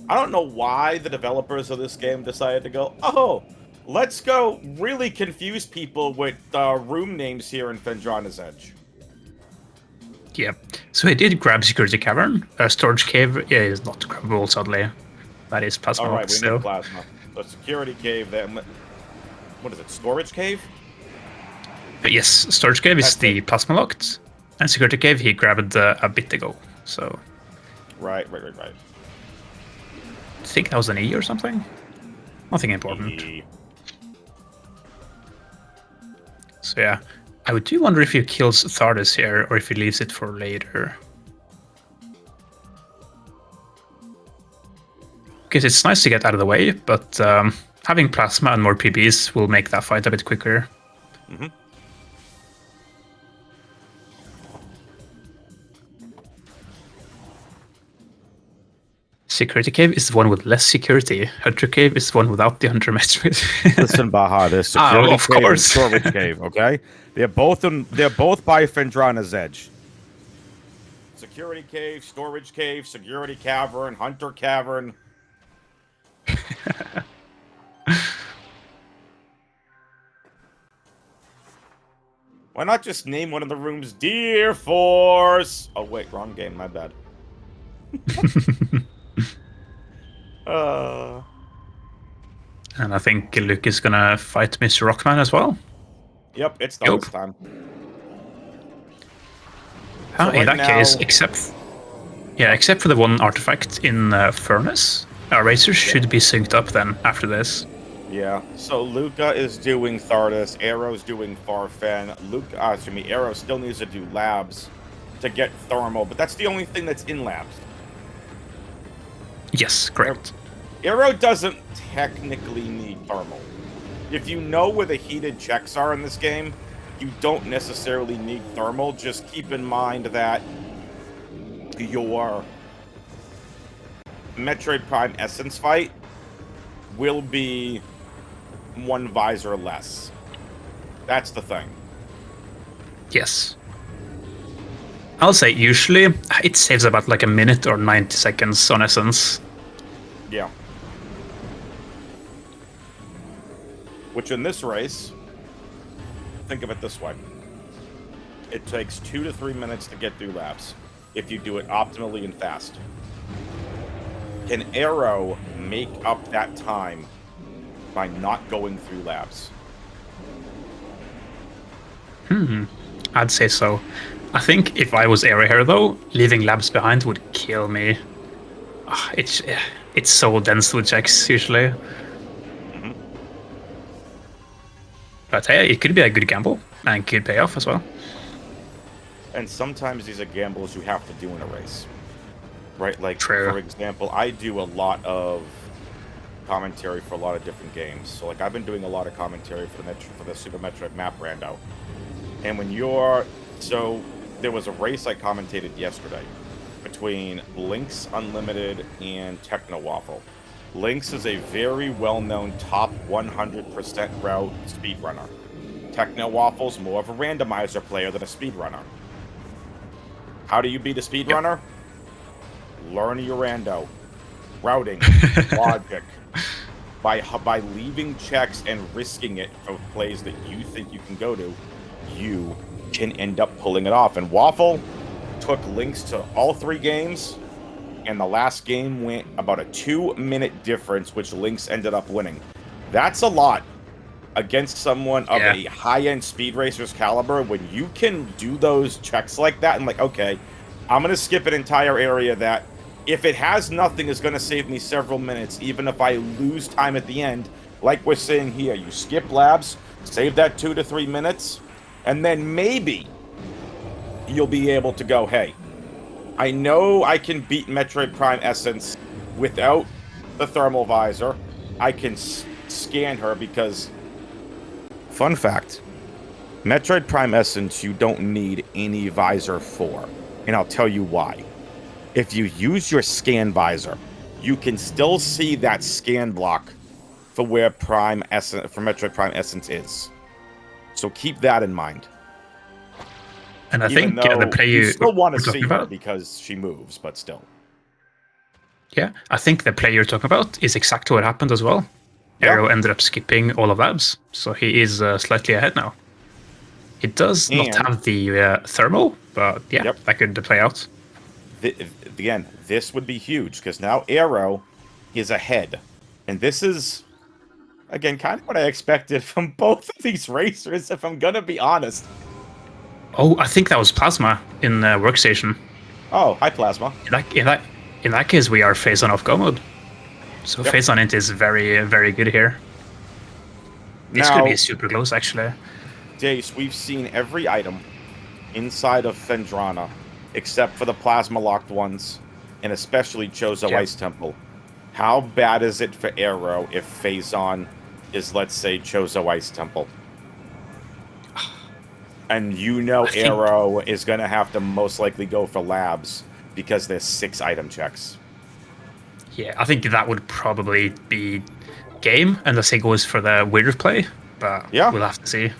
I don't know why the developers of this game decided to go, oh, let's go really confuse people with room names here in Fendrana's Edge. Yeah, so he did grab Security Cavern. Storage Cave is not grabbable, sadly. That is Plasma All right, Lock we still. need Plasma. So Security Cave, then... What is it, Storage Cave? But yes, Storage Cave is That's the Plasma Locked, and Security Cave he grabbed a bit ago, so... Right. I think that was an E or something? Nothing important. E. So yeah, I do wonder if he kills Thardas here, or if he leaves it for later. Because it's nice to get out of the way, but having Plasma and more PBs will make that fight a bit quicker. Mm-hmm. Security Cave is the one with less security. Hunter Cave is the one without the Hunter Metroid. Listen, Baja, there's Security of Cave and course. Storage Cave, okay? They're both by Fendrana's Edge. Security Cave, Storage Cave, Security Cavern, Hunter Cavern. Why not just name one of the rooms Dear Force? Oh, wait, wrong game, my bad. And I think Luke is gonna fight Mr. Rockman as well. Yep, it's Yup. this time. In right that now- case, except for the one artifact in Furnace, AeroRaiser should be synced up then after this. Yeah, so Luca is doing Thardus, Arrow's doing Farfen, Arrow still needs to do labs to get thermal, but that's the only thing that's in labs. Yes, correct. Arrow doesn't technically need thermal. If you know where the heated checks are in this game, you don't necessarily need thermal. Just keep in mind that your Metroid Prime Essence fight will be one visor less. That's the thing. Yes. I'll say usually it saves about like a minute or 90 seconds on Essence. Yeah. Which in this race, think of it this way. It takes 2 to 3 minutes to get through laps if you do it optimally and fast. Can Arrow make up that time by not going through labs? I'd say so. I think if I was Area here though, leaving labs behind would kill me. It's so dense with checks usually. But hey, it could be a good gamble and could pay off as well. And sometimes these are gambles you have to do in a race. Right? Like, True. For example, I do a lot of commentary for a lot of different games. So, like, I've been doing a lot of commentary for the Super Metroid map Rando. And when you're... So, there was a race I commentated yesterday between Lynx Unlimited and Techno Waffle. Lynx is a very well-known top 100% route speedrunner. Techno Waffle's more of a randomizer player than a speedrunner. How do you beat a speedrunner? Learn your rando. Routing. Logic. By leaving checks and risking it for plays that you think you can go to, you can end up pulling it off. And Waffle took Lynx to all 3 games, and the last game went about a 2-minute difference, which Lynx ended up winning. That's a lot against someone of a high-end speed racer's caliber. When you can do those checks like that, and like, okay, I'm going to skip an entire area that, if it has nothing, is going to save me several minutes, even if I lose time at the end. Like we're saying here, you skip labs, save that 2 to 3 minutes, and then maybe you'll be able to go, hey, I know I can beat Metroid Prime Essence without the thermal visor. I can scan her because... Fun fact. Metroid Prime Essence you don't need any visor for. And I'll tell you why. If you use your scan visor, you can still see that scan block for where Metroid Prime Essence is. So keep that in mind. And I think the play you still want to we're see talking her about, because she moves, but still. yeah, I think the play you're talking about is exactly what happened as well. Yeah. Arrow ended up skipping all of labs, so he is slightly ahead now. He does not And- have the thermal, but yeah, Yep. that could play out. Again, this would be huge because now Arrow is ahead. And this is, again, kind of what I expected from both of these racers, if I'm going to be honest. Oh, I think that was Plasma in Workstation. Oh, hi, Plasma. In that case, we are phase on off go mode. So Yep. phase on it is very, very good here. This Now- could be super close, actually. Dace, we've seen every item inside of Fendrana, except for the plasma-locked ones, and especially Chozo Yeah. Ice Temple. How bad is it for Arrow if Phazon is, let's say, Chozo Ice Temple? And you know I think- Arrow is going to have to most likely go for labs because there's 6 item checks. Yeah, I think that would probably be game, unless he goes for the weird play, but Yeah. we'll have to see.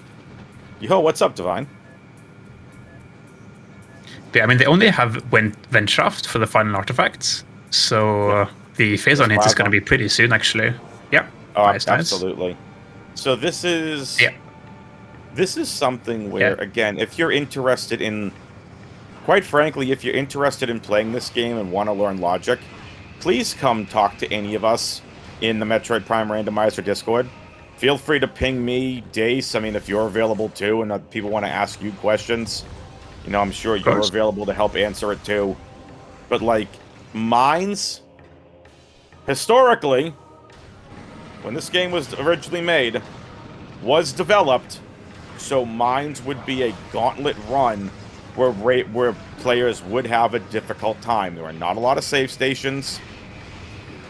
Yo, what's up, Divine? But, I mean, they only have Ventshaft for the final artifacts, so The phase-on hit is going to be pretty soon, actually. Yeah, nice. Absolutely. So this is... Yeah. This is something where, again, if you're interested in... Quite frankly, if you're interested in playing this game and want to learn logic, please come talk to any of us in the Metroid Prime Randomizer Discord. Feel free to ping me, Dace, I mean, if you're available too, and people want to ask you questions. You know, I'm sure you're available to help answer it too. But, like, mines... Historically, when this game was originally made, was developed, so mines would be a gauntlet run where players would have a difficult time. There are not a lot of save stations.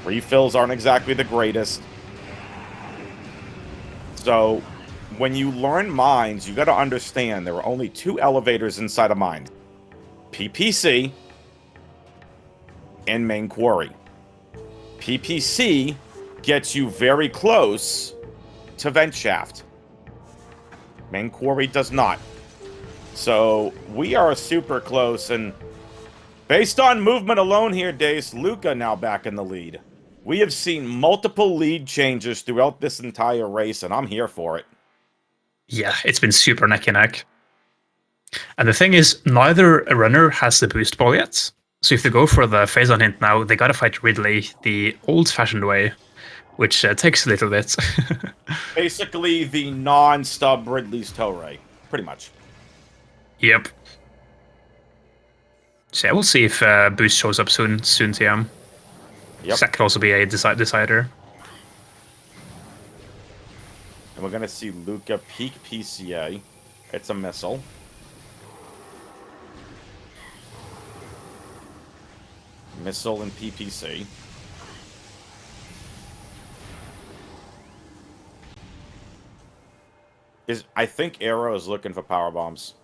Refills aren't exactly the greatest. So, when you learn mines, you got to understand there are only 2 elevators inside a mine. PPC and main quarry. PPC gets you very close to vent shaft. Main quarry does not. So, we are super close, and based on movement alone here, Dace, Luca now back in the lead. We have seen multiple lead changes throughout this entire race, and I'm here for it. Yeah, it's been super neck and neck. And the thing is, neither runner has the boost ball yet. So if they go for the phase-on hint now, they gotta fight Ridley the old-fashioned way, which takes a little bit. Basically, the non-stub Ridley's toe ray, pretty much. Yep. So yeah, we'll see if boost shows up soon, TM. Yep. That could also be a decider. And we're gonna see Luca peak PCA. It's a missile. Missile and PPC. I think Aero is looking for power bombs.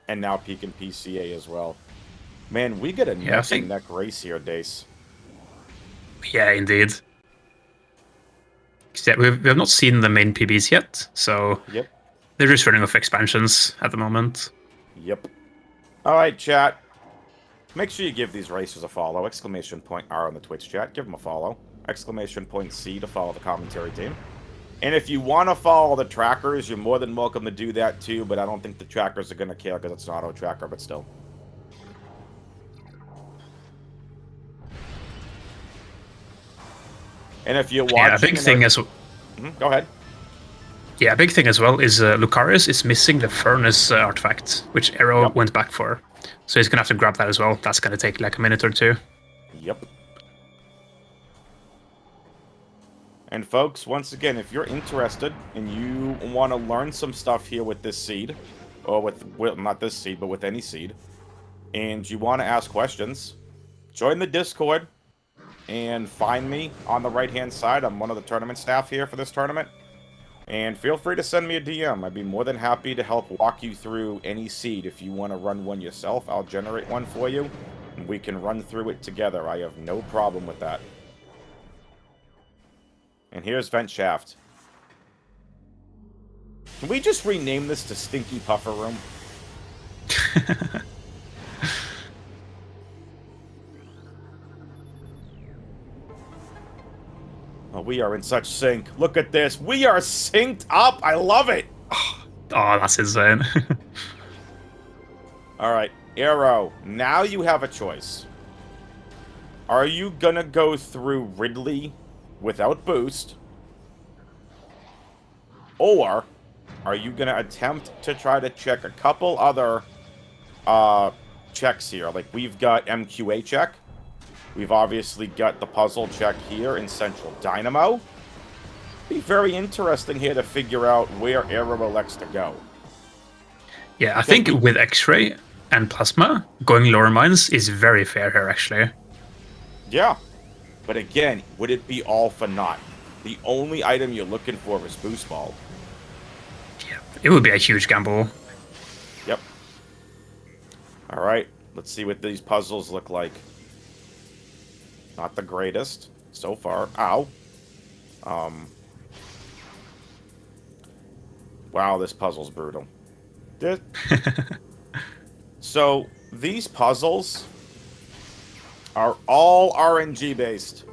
And now peeking PCA as well. Man, we get a neck race here, Dace. Yeah, indeed. Yeah, we have not seen the main PBs yet, so they're just running off expansions at the moment. Yep. Alright, chat. Make sure you give these racers a follow. !R on the Twitch chat. Give them a follow. !C to follow the commentary team. And if you want to follow the trackers, you're more than welcome to do that too, but I don't think the trackers are going to care because it's an auto-tracker, but still. And if you're watching... Yeah, a big thing as well... Go ahead. Yeah, a big thing as well is Lucarius is missing the furnace artifact, which Aero went back for. So he's going to have to grab that as well. That's going to take like a minute or two. Yep. And folks, once again, if you're interested and you want to learn some stuff here with this seed, or with, well, not this seed, but with any seed, and you want to ask questions, join the Discord and find me on the right-hand side. I'm one of the tournament staff here for this tournament. And feel free to send me a DM. I'd be more than happy to help walk you through any seed. If you want to run one yourself, I'll generate one for you, and we can run through it together. I have no problem with that. And here's Vent Shaft. Can we just rename this to Stinky Puffer Room? Oh, we are in such sync. Look at this. We are synced up. I love it. Oh, that's insane. All right, Aero. Now you have a choice. Are you gonna go through Ridley without boost? Or are you gonna attempt to try to check a couple other checks here? Like, we've got MQA check. We've obviously got the puzzle check here in Central Dynamo. Be very interesting here to figure out where Aero elects to go. Yeah, I think with X-Ray and Plasma, going lower mines is very fair here, actually. Yeah. But again, would it be all for naught? The only item you're looking for is Boost Ball. Yeah, it would be a huge gamble. Yep. Alright, let's see what these puzzles look like. Not the greatest so far. Ow. Wow, this puzzle's brutal. So, these puzzles, are all RNG based.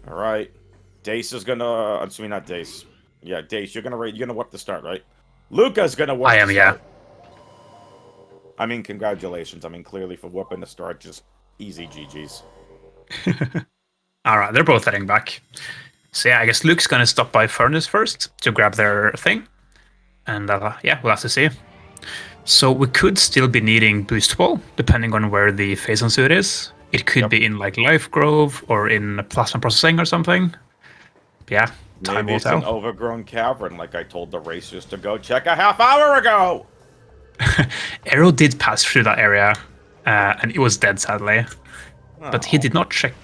All right, Dace is gonna. I'm assuming not Dace. Yeah, Dace, you're gonna whip the start, right? Luca's gonna whip I the am, yeah. start. I mean, congratulations. I mean, clearly for whipping the start, just easy GGs. All right, they're both heading back. So yeah, I guess Luke's gonna stop by Furnace first to grab their thing, and yeah, we'll have to see. So we could still be needing Boost Ball, depending on where the Phazon suit is. It could be in like Life Grove or in Plasma Processing or something. But yeah, time Maybe will it's tell. an overgrown cavern, like I told the racers to go check a half hour ago. Aero did pass through that area, and it was dead, sadly. But he Oh. did not check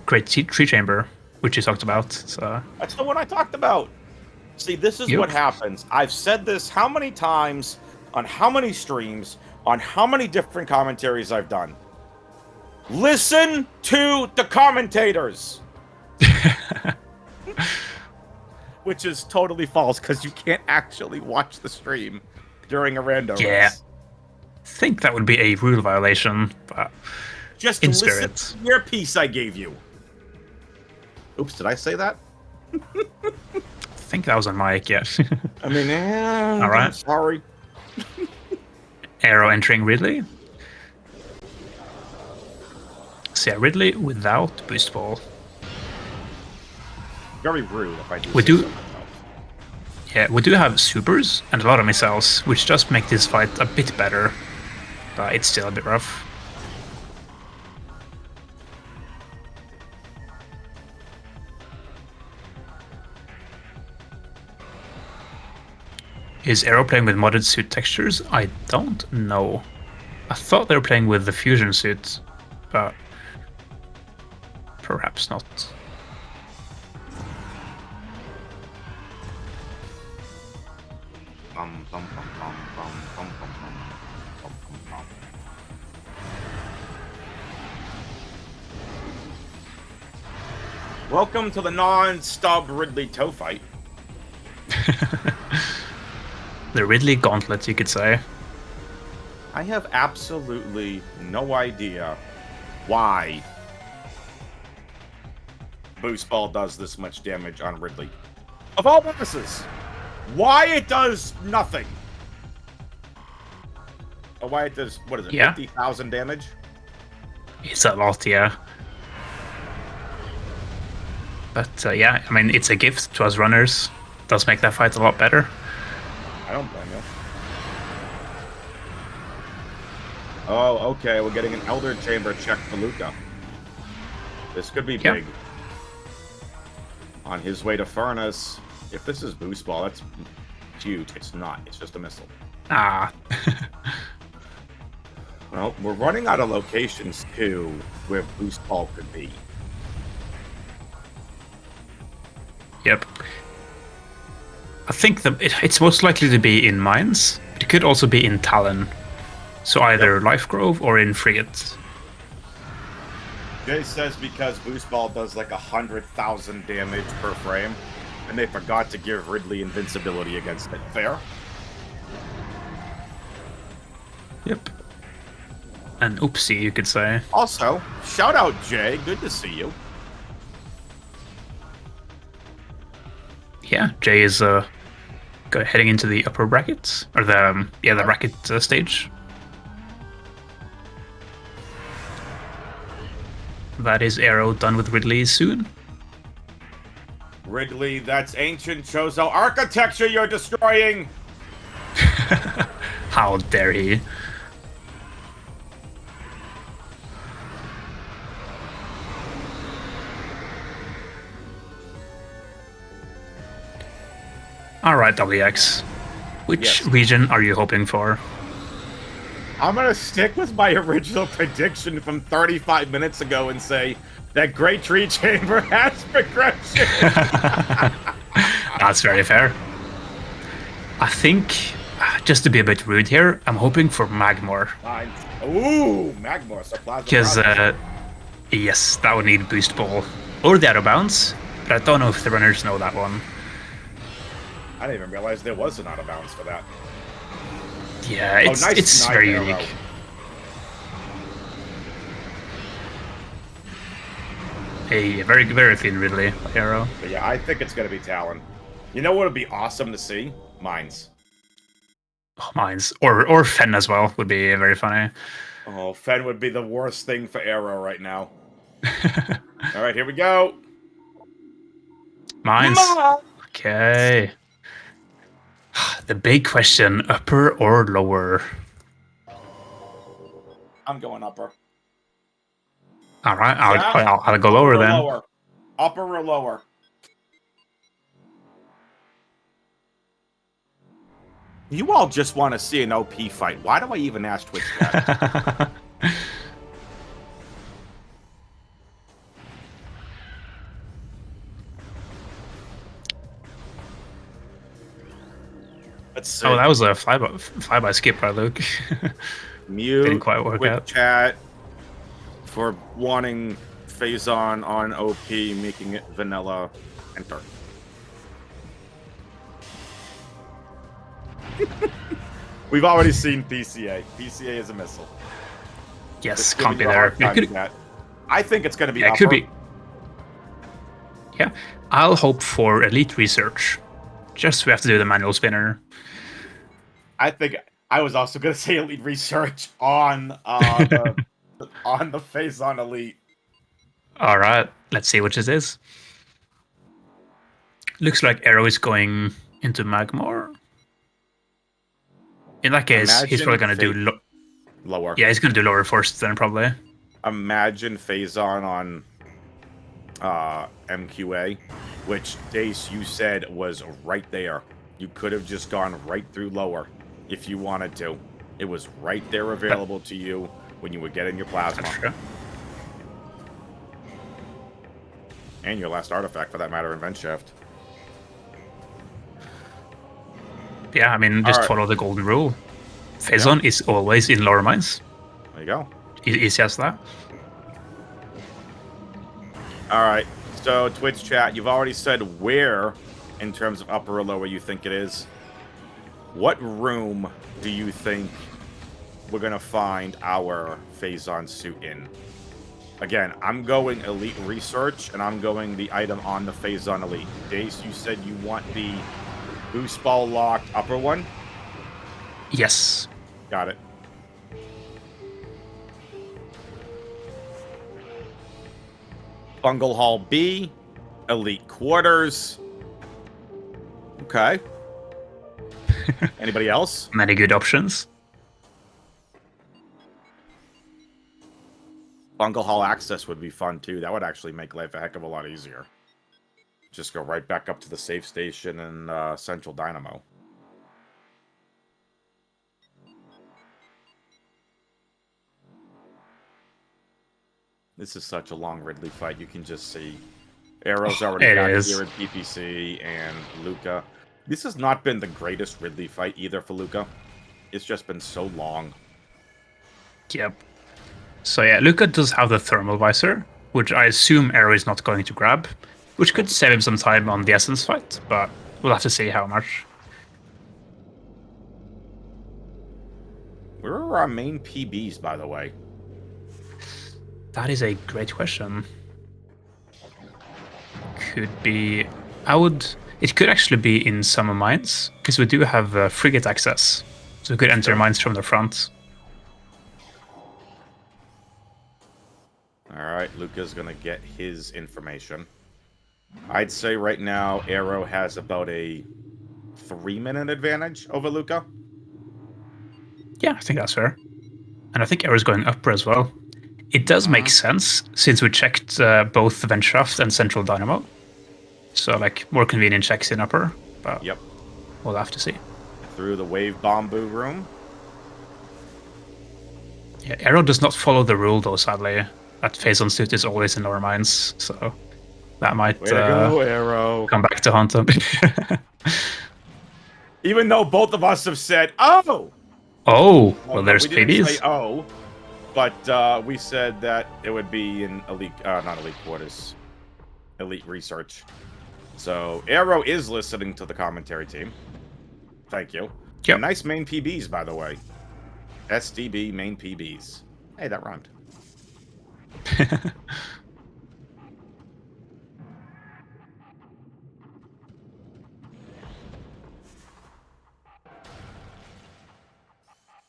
Great Tree Chamber, which he talked about. So That's the one I talked about. See, this is Yep. what happens. I've said this how many times, on how many streams, on how many different commentaries I've done. Listen to the commentators. Which is totally false, because you can't actually watch the stream during a rando yeah, race. I think that would be a rule violation, but Just in listen spirit. to your piece I gave you. Oops, did I say that? I think that was on mic, yeah. I mean, All right. I'm sorry. Aero entering Ridley. So yeah, Ridley without Boost Ball. Very rude if I do We say do- so myself. Yeah, we do have supers and a lot of missiles, which does make this fight a bit better, but it's still a bit rough. Is Aero playing with modded suit textures? I don't know. I thought they were playing with the fusion suit, but perhaps not. Welcome to the non-stub Ridley toe fight. The Ridley Gauntlet, you could say. I have absolutely no idea why Boost Ball does this much damage on Ridley. Of all bonuses, why it does nothing. Or why it does, what is it, Yeah. 50,000 damage? It's a lot, yeah. But yeah, I mean, it's a gift to us runners. Does make that fight a lot better. I don't blame you. Oh, okay, we're getting an Elder Chamber check for Luca. This could be Yep. big. On his way to Furnace. If this is Boost Ball, that's cute. It's not. It's just a missile. Ah. Well, we're running out of locations, too, where Boost Ball could be. Yep. I think it's most likely to be in Mines, but it could also be in Talon. So either Life Grove or in Frigate. Jay says because Boost Ball does like 100,000 damage per frame, and they forgot to give Ridley invincibility against it. Fair? Yep. An oopsie, you could say. Also, shout out Jay. Good to see you. Yeah, Jay is heading into the upper brackets, or the bracket stage. That is Aero done with Ridley soon. Ridley, that's ancient Chozo architecture you're destroying! How dare he? Alright, WX. Which region are you hoping for? I'm gonna stick with my original prediction from 35 minutes ago and say that Great Tree Chamber has progression. That's very fair. I think, just to be a bit rude here, I'm hoping for Magmor. Ooh, Magmor, so Plasma. Because, yes, that would need Boost Ball. Or the Out of Bounds, but I don't know if the runners know that one. I didn't even realize there was an out of bounds for that. Yeah, Oh, nice it's snipe, very Arrow. unique. A very, very thin Ridley arrow. But yeah, I think it's going to be Talon. You know what would be awesome to see? Mines. Oh, mines. Or Fen as well would be very funny. Oh, Fen would be the worst thing for Arrow right now. All right, here we go. Mines. Okay. The big question, upper or lower? I'm going upper. All right, Chat, I'll go upper lower or then. lower? Upper or lower? You all just want to see an OP fight. Why do I even ask Twitch chat? Let's see. Oh, that was a flyby skip by Luke. Mute Didn't quite work Twitch out. chat for wanting Phazon on OP, making it vanilla. Enter. We've already seen PCA. PCA is a missile. Yes, Just can't giving be you a there. hard time, chat. I think it's going to be Yeah, it upper. could be. Yeah, I'll hope for elite research. Just we have to do the manual spinner. I think I was also going to say elite research on the on the Phazon elite. All right, let's see which it is. Looks like Arrow is going into Magmor. In that case, he's probably going to do lower. Yeah, he's going to do lower first then probably. Imagine Phazon on MQA, which Dace you said was right there. You could have just gone right through lower if you wanted to. It was right there available to you when you were getting your plasma. That's true. And your last artifact, for that matter, in Vent Shaft. Yeah, I mean, just follow the golden rule. Phazon is always in lower mines. There you go. Easy as that. Alright, so Twitch chat, you've already said where, in terms of upper or lower, you think it is. What room do you think we're going to find our Phazon suit in? Again, I'm going Elite Research, and I'm going the item on the Phazon Elite. Dace, you said you want the boost ball locked upper one? Yes. Got it. Bungle Hall B, Elite Quarters. Okay. Anybody else? Many good options. Bungle Hall access would be fun too. That would actually make life a heck of a lot easier. Just go right back up to the safe station in Central Dynamo. This is such a long Ridley fight. You can just see Arrow's already got here at PPC and Luca. This has not been the greatest Ridley fight either for Luca. It's just been so long. Yep. So yeah, Luca does have the thermal visor, which I assume Arrow is not going to grab, which could save him some time on the Essence fight, but we'll have to see how much. Where are our main PBs, by the way? That is a great question. Could be... It could actually be in summer mines, because we do have frigate access. So we could enter mines from the front. Alright, Luca's gonna get his information. I'd say right now, Arrow has about a 3-minute advantage over Luca. Yeah, I think that's fair. And I think Arrow's going upper as well. It does make sense, since we checked both Vent Shaft and Central Dynamo. So, like, more convenient checks in upper, but we'll have to see. Through the Wave Bamboo room. Yeah, Arrow does not follow the rule, though, sadly. That Phazon suit is always in lower mines, so that might Way to go, Arrow. come back to haunt him. Even though both of us have said, oh! Oh, well, there's we didn't PBs. say oh, but we said that it would be in Elite, not Elite Quarters, Elite Research. So, Arrow is listening to the commentary team. Thank you. Yep. Nice main PBs, by the way. SDB main PBs. Hey, that rhymed.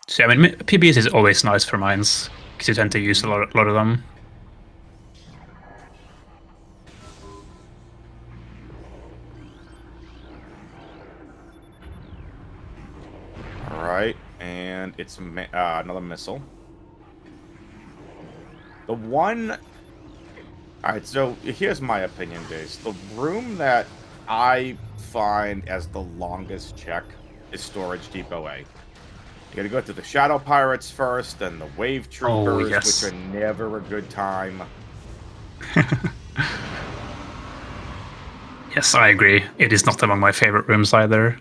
So, I mean, PBs is always nice for mines, because you tend to use a lot of them. Alright, and it's another missile. The one... Alright, so here's my opinion, Days. The room that I find as the longest check is Storage Depot A. You gotta go to the Shadow Pirates first, then the Wave Troopers, yes. which are never a good time. Yes, I agree. It is not among my favorite rooms either.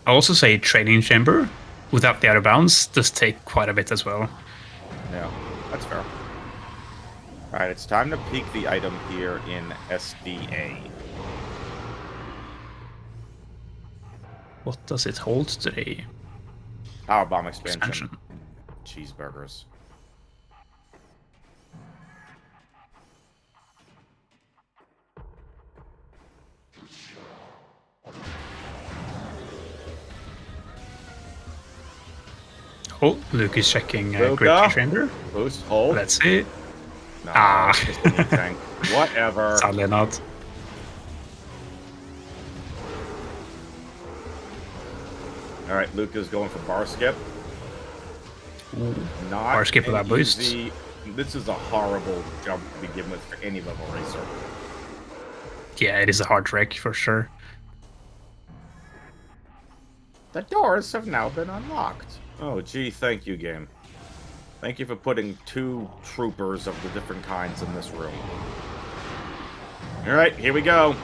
I'll also say Training Chamber, without the out of bounds, does take quite a bit as well. Yeah, that's fair. Alright, it's time to peek the item here in SDA. What does it hold today? Power Bomb expansion. Expansion. Cheeseburgers. Oh, Luke is checking Luca? Grid Chamber. Boost, hold. Let's see. No, Ah. it's just a new tank. Whatever. Sadly not. Alright, Luca's going for bar skip. Ooh. Not Bar skip without boost. This is a horrible jump to begin with for any level racer. Yeah, it is a hard wreck for sure. The doors have now been unlocked. Oh, gee, thank you, game. Thank you for putting 2 troopers of the different kinds in this room. Alright, here we go.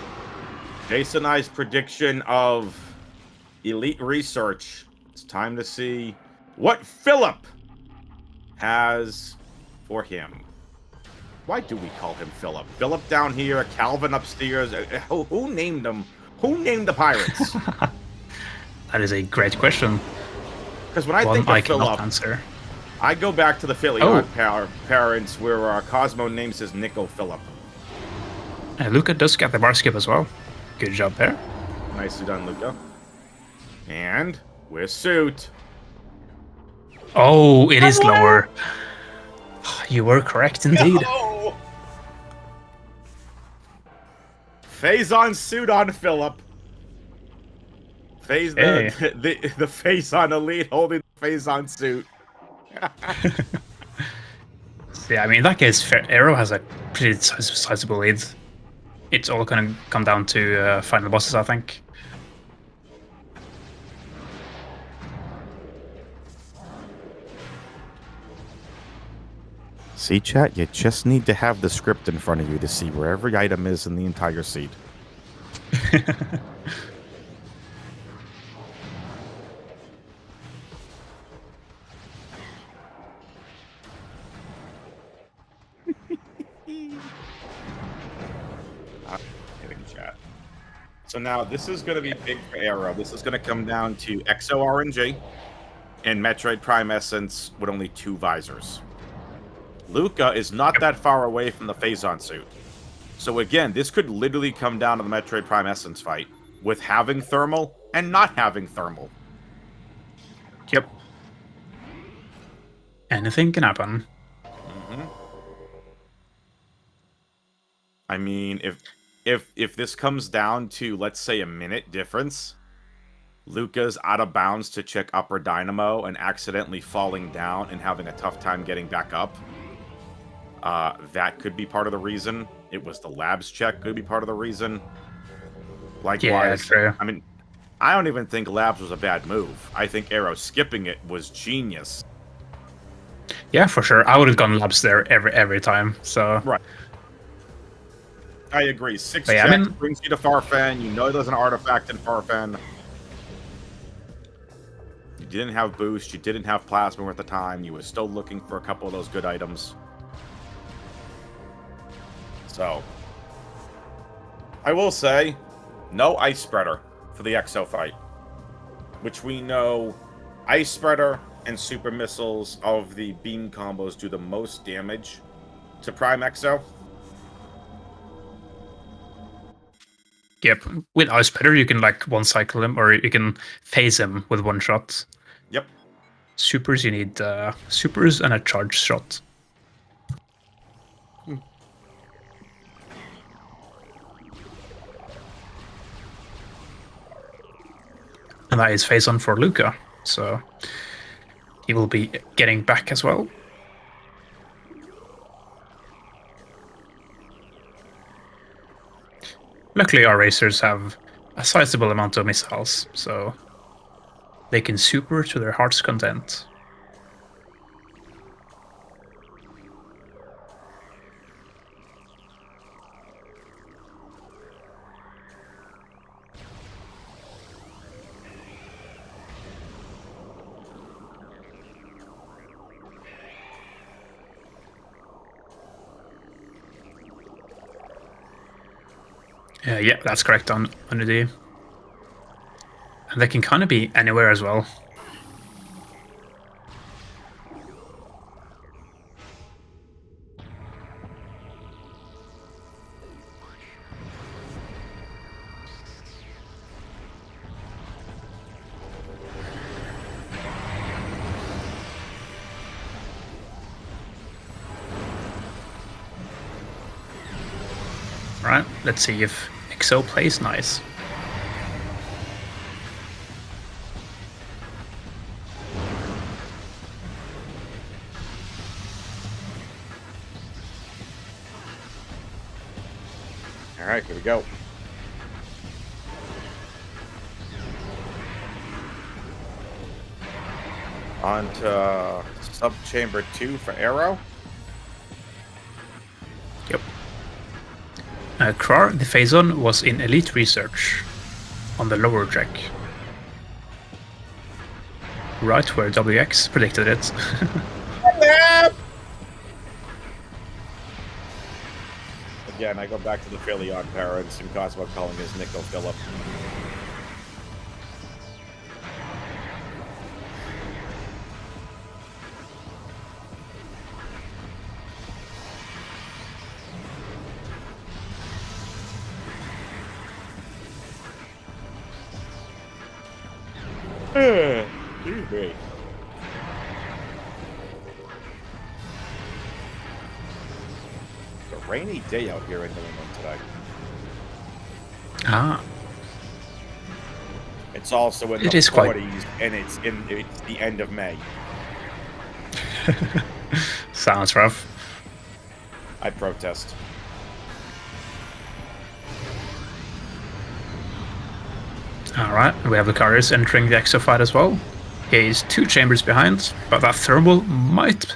Jason and I's prediction of Elite Research. It's time to see what Philip has for him. Why do we call him Philip? Philip down here, Calvin upstairs. Who named them? Who named the pirates? That is a great question. Because when I One think I of cannot Philip, answer. I go back to the Philly parents where Cosmo names his Nico Philip. Luca does get the bar skip as well. Good job there. Nicely done, Luca. And we're suit. Oh, it is lower. You were correct indeed. No! Phase on suit on Philip. Phase Hey. the face on elite holding the face on suit. So, yeah, I mean, in that case, Aero has a pretty sizable lead. It's all going to come down to final bosses, I think. See, chat, you just need to have the script in front of you to see where every item is in the entire seed. Hitting chat. So now this is going to be big for Aero. This is going to come down to XO RNG and Metroid Prime Essence with only 2 visors. Luca is not that far away from the Phazon suit. So again, this could literally come down to the Metroid Prime Essence fight with having thermal and not having thermal. Yep. Anything can happen. Mm-hmm. I mean, if this comes down to, let's say, a minute difference, Luca's out of bounds to check upper dynamo and accidentally falling down and having a tough time getting back up. That could be part of the reason. It was the labs check could be part of the reason. Likewise, Yeah, true. I mean, I don't even think labs was a bad move. I think Aero skipping it was genius. Yeah, for sure. I would have gone labs there every time. So Right. I agree. 6 But yeah, checks I mean- brings you to Farfen. You know there's an artifact in Farfen. You didn't have boost. You didn't have plasma at the time. You were still looking for a couple of those good items. So, I will say, no Ice Spreader for the Exo fight. Which we know Ice Spreader and Super Missiles of the beam combos do the most damage to Prime Exo. Yep, with Ice Spreader you can like one cycle him, or you can phase him with one shot. Yep. Supers, you need supers and a charge shot. And that is phase on for Luca, so he will be getting back as well. Luckily, our racers have a sizable amount of missiles, so they can super to their heart's content. Yeah, that's correct on the. And they can kind of be anywhere as well. Right, let's see if XO plays nice. All right, here we go. On to sub-chamber 2 for Aero. Yep. Krar, the phase-on, was in Elite Research on the lower deck. Right where WX predicted it. Again, I go back to the fairly odd parents and Cosmo calling his Nico Phillip. Excuse me. It's a rainy day out here in New England today. Ah. It's also in the 40s, and it's the end of May. Sounds rough. I protest. Alright, we have Lucarius entering the Exo fight as well. He's 2 chambers behind, but that thermal might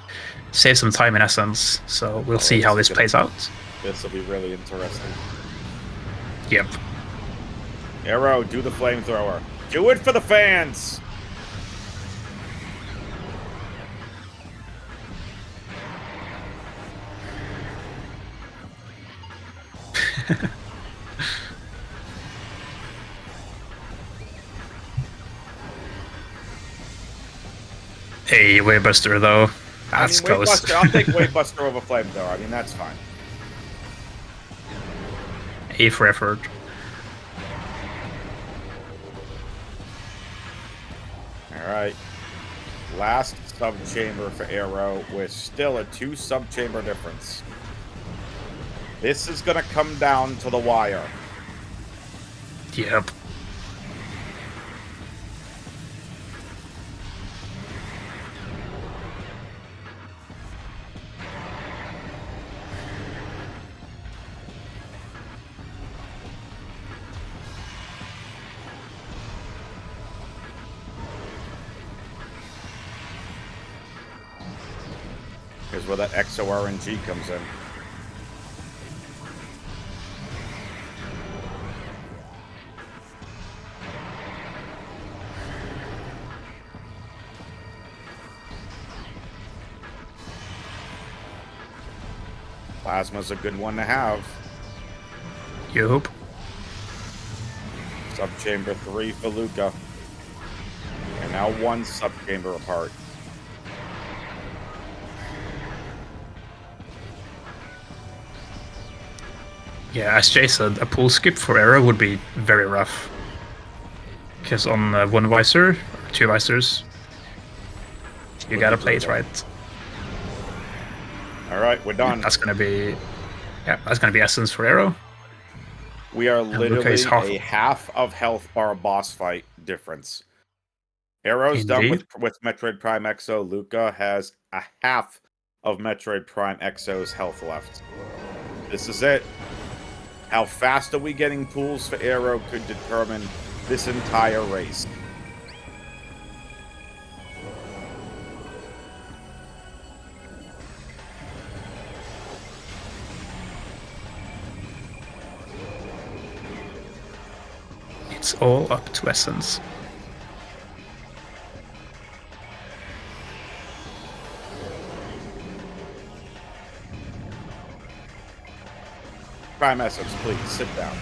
save some time in essence, so we'll see how this plays out. This will be really interesting. Yep. Aero, do the flamethrower. Do it for the fans! Hey, Wavebuster though. That's close. Wavebuster, I'll take Wavebuster over Flamethrower. I mean, that's fine. A for effort. Alright. Last sub-chamber for Aero with still a 2 sub-chamber difference. This is going to come down to the wire. Yep. Here's where that Exo RNG comes in. Plasma's a good one to have. You hope. Subchamber 3 for Luca. And now one subchamber apart. Yeah, as Jay said, a pool skip for Aero would be very rough. Because on one visor, or two visors, you gotta play it right. Alright, we're done. That's gonna be... Yeah, that's gonna be Essence for Aero. We are literally half. a half of health bar boss fight difference. Aero's done with Metroid Prime Exo. Luca has a half of Metroid Prime Exo's health left. This is it. How fast are we getting pools for Aero could determine this entire race. It's all up to Essence. Prime Essence, please, sit down.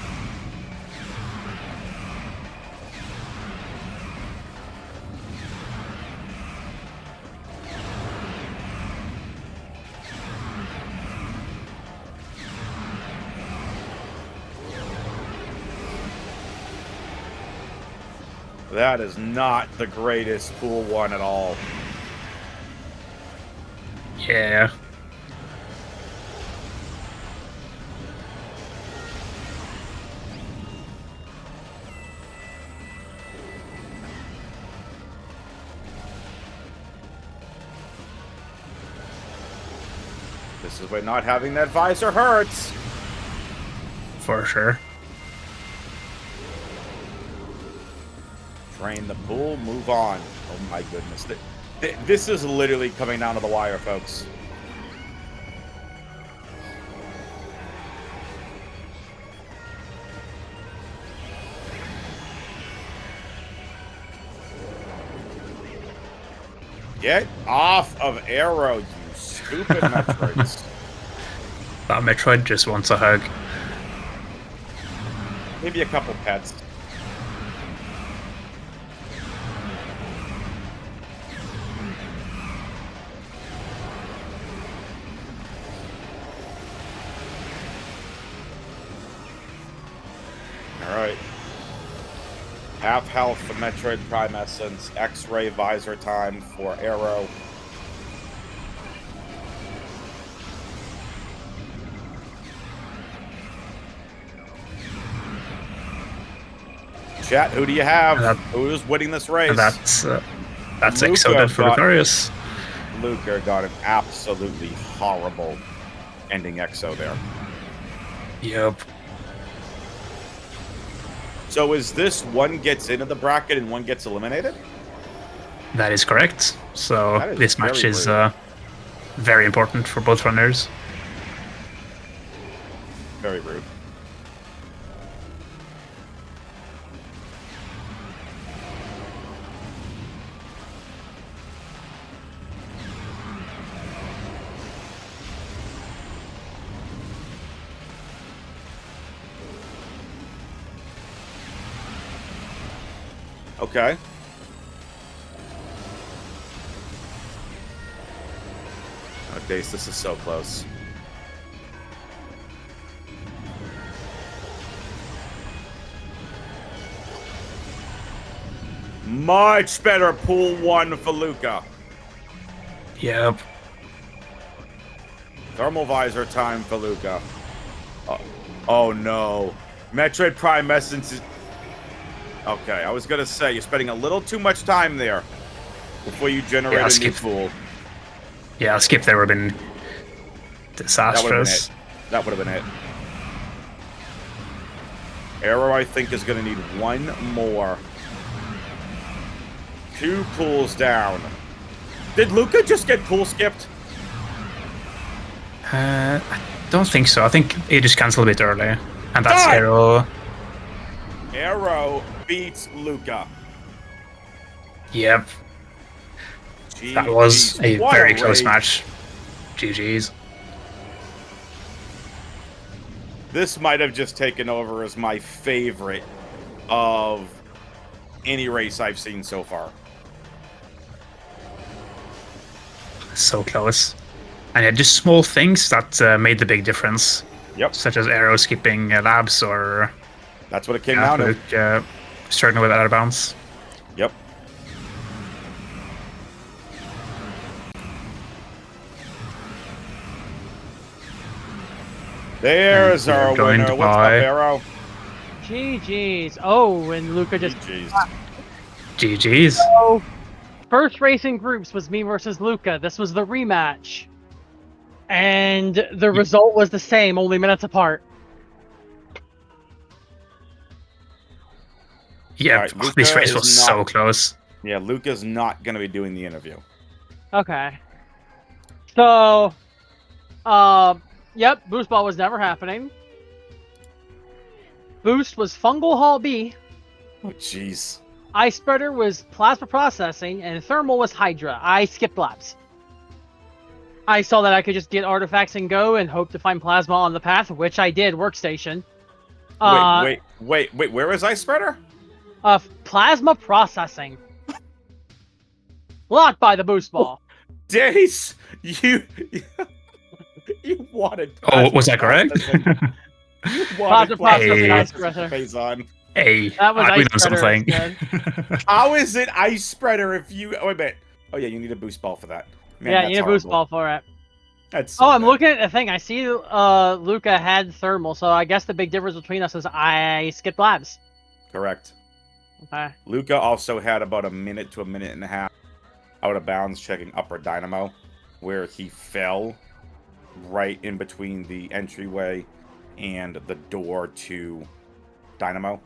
That is not the greatest pool one at all. Yeah. This is why not having that visor hurts. For sure. Drain the pool, move on. Oh my goodness. This is literally coming down to the wire, folks. Get off of Aero, you stupid Metroids. That Metroid just wants a hug. Maybe a couple pets. Alright. Half health for Metroid Prime Essence. X-ray visor time for Aero. Chat, who do you have? Who's winning this race? That's Exodus for Lucarius. Luca got an absolutely horrible ending Exo there. Yep. So is this one gets into the bracket and one gets eliminated? That is correct. So this match is very important for both runners. Very rude. Okay. Oh, Dace, this is so close. Much better pool one for Luca. Yep. Thermal visor time for Luca. Oh no. Metroid Prime Essence is... Okay, I was gonna say, you're spending a little too much time there before you generate a new pool. Yeah, a skip there would have been disastrous. That would have been it. Aero, I think, is gonna need one more. 2 pools down. Did Luca just get pool skipped? I don't think so. I think he just canceled a bit early. And that's Aero. Aero beats Luca. Yep. That was a very close match. GG's. This might have just taken over as my favorite of any race I've seen so far. So close. And yeah, just small things that made the big difference. Yep. Such as arrow skipping labs or That's what it came down to. Luke, starting with out of bounds. Yep. There's And our joined winner. What's up, by- Arrow? GG's. Oh, and Luca just. GG's. GG's. So, first race in groups was me versus Luca. This was the rematch. And the result was the same, only minutes apart. Yeah, Alright, Luca this race is was not- so close. Yeah, Luca's not going to be doing the interview. Okay. So, yep, Boost Ball was never happening. Boost was Fungal Hall B. Oh, jeez. Ice Spreader was Plasma Processing, and Thermal was Hydra. I skipped laps. I saw that I could just get artifacts and go and hope to find Plasma on the path, which I did, Workstation. Wait, where is Ice Spreader? Plasma Processing. Locked by the Boost Ball. Days, you wanted. Oh, was that correct? You Plasma wanted Processing Hey. Ice Spreader. face on. Hey, That was we Ice know Spreader something. instead. How is it Ice Spreader if you? Oh, wait a minute. Oh yeah, you need a boost ball for that. Man, Yeah, that's you need a Boost horrible. Ball for it. That's so Oh, I'm bad. looking at the thing. I see Luca had Thermal, so I guess the big difference between us is I skipped labs. Correct. Okay. Luca also had about a minute to a minute and a half out of bounds checking Upper Dynamo, where he fell right in between the entryway and the door to Dynamo.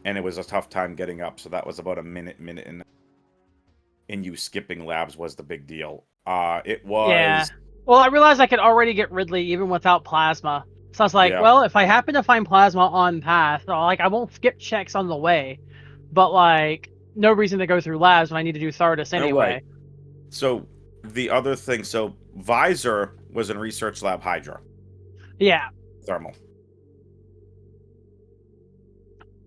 And it was a tough time getting up, so that was about a minute and you skipping labs was the big deal. It was... Yeah. Well, I realized I could already get Ridley even without Plasma. So I was like, Yeah. well, if I happen to find Plasma on path, I won't skip checks on the way. But, like, no reason to go through labs when I need to do Thardus anyway. Right. So, the other thing, so Visor was in Research Lab Hydra. Yeah. Thermal.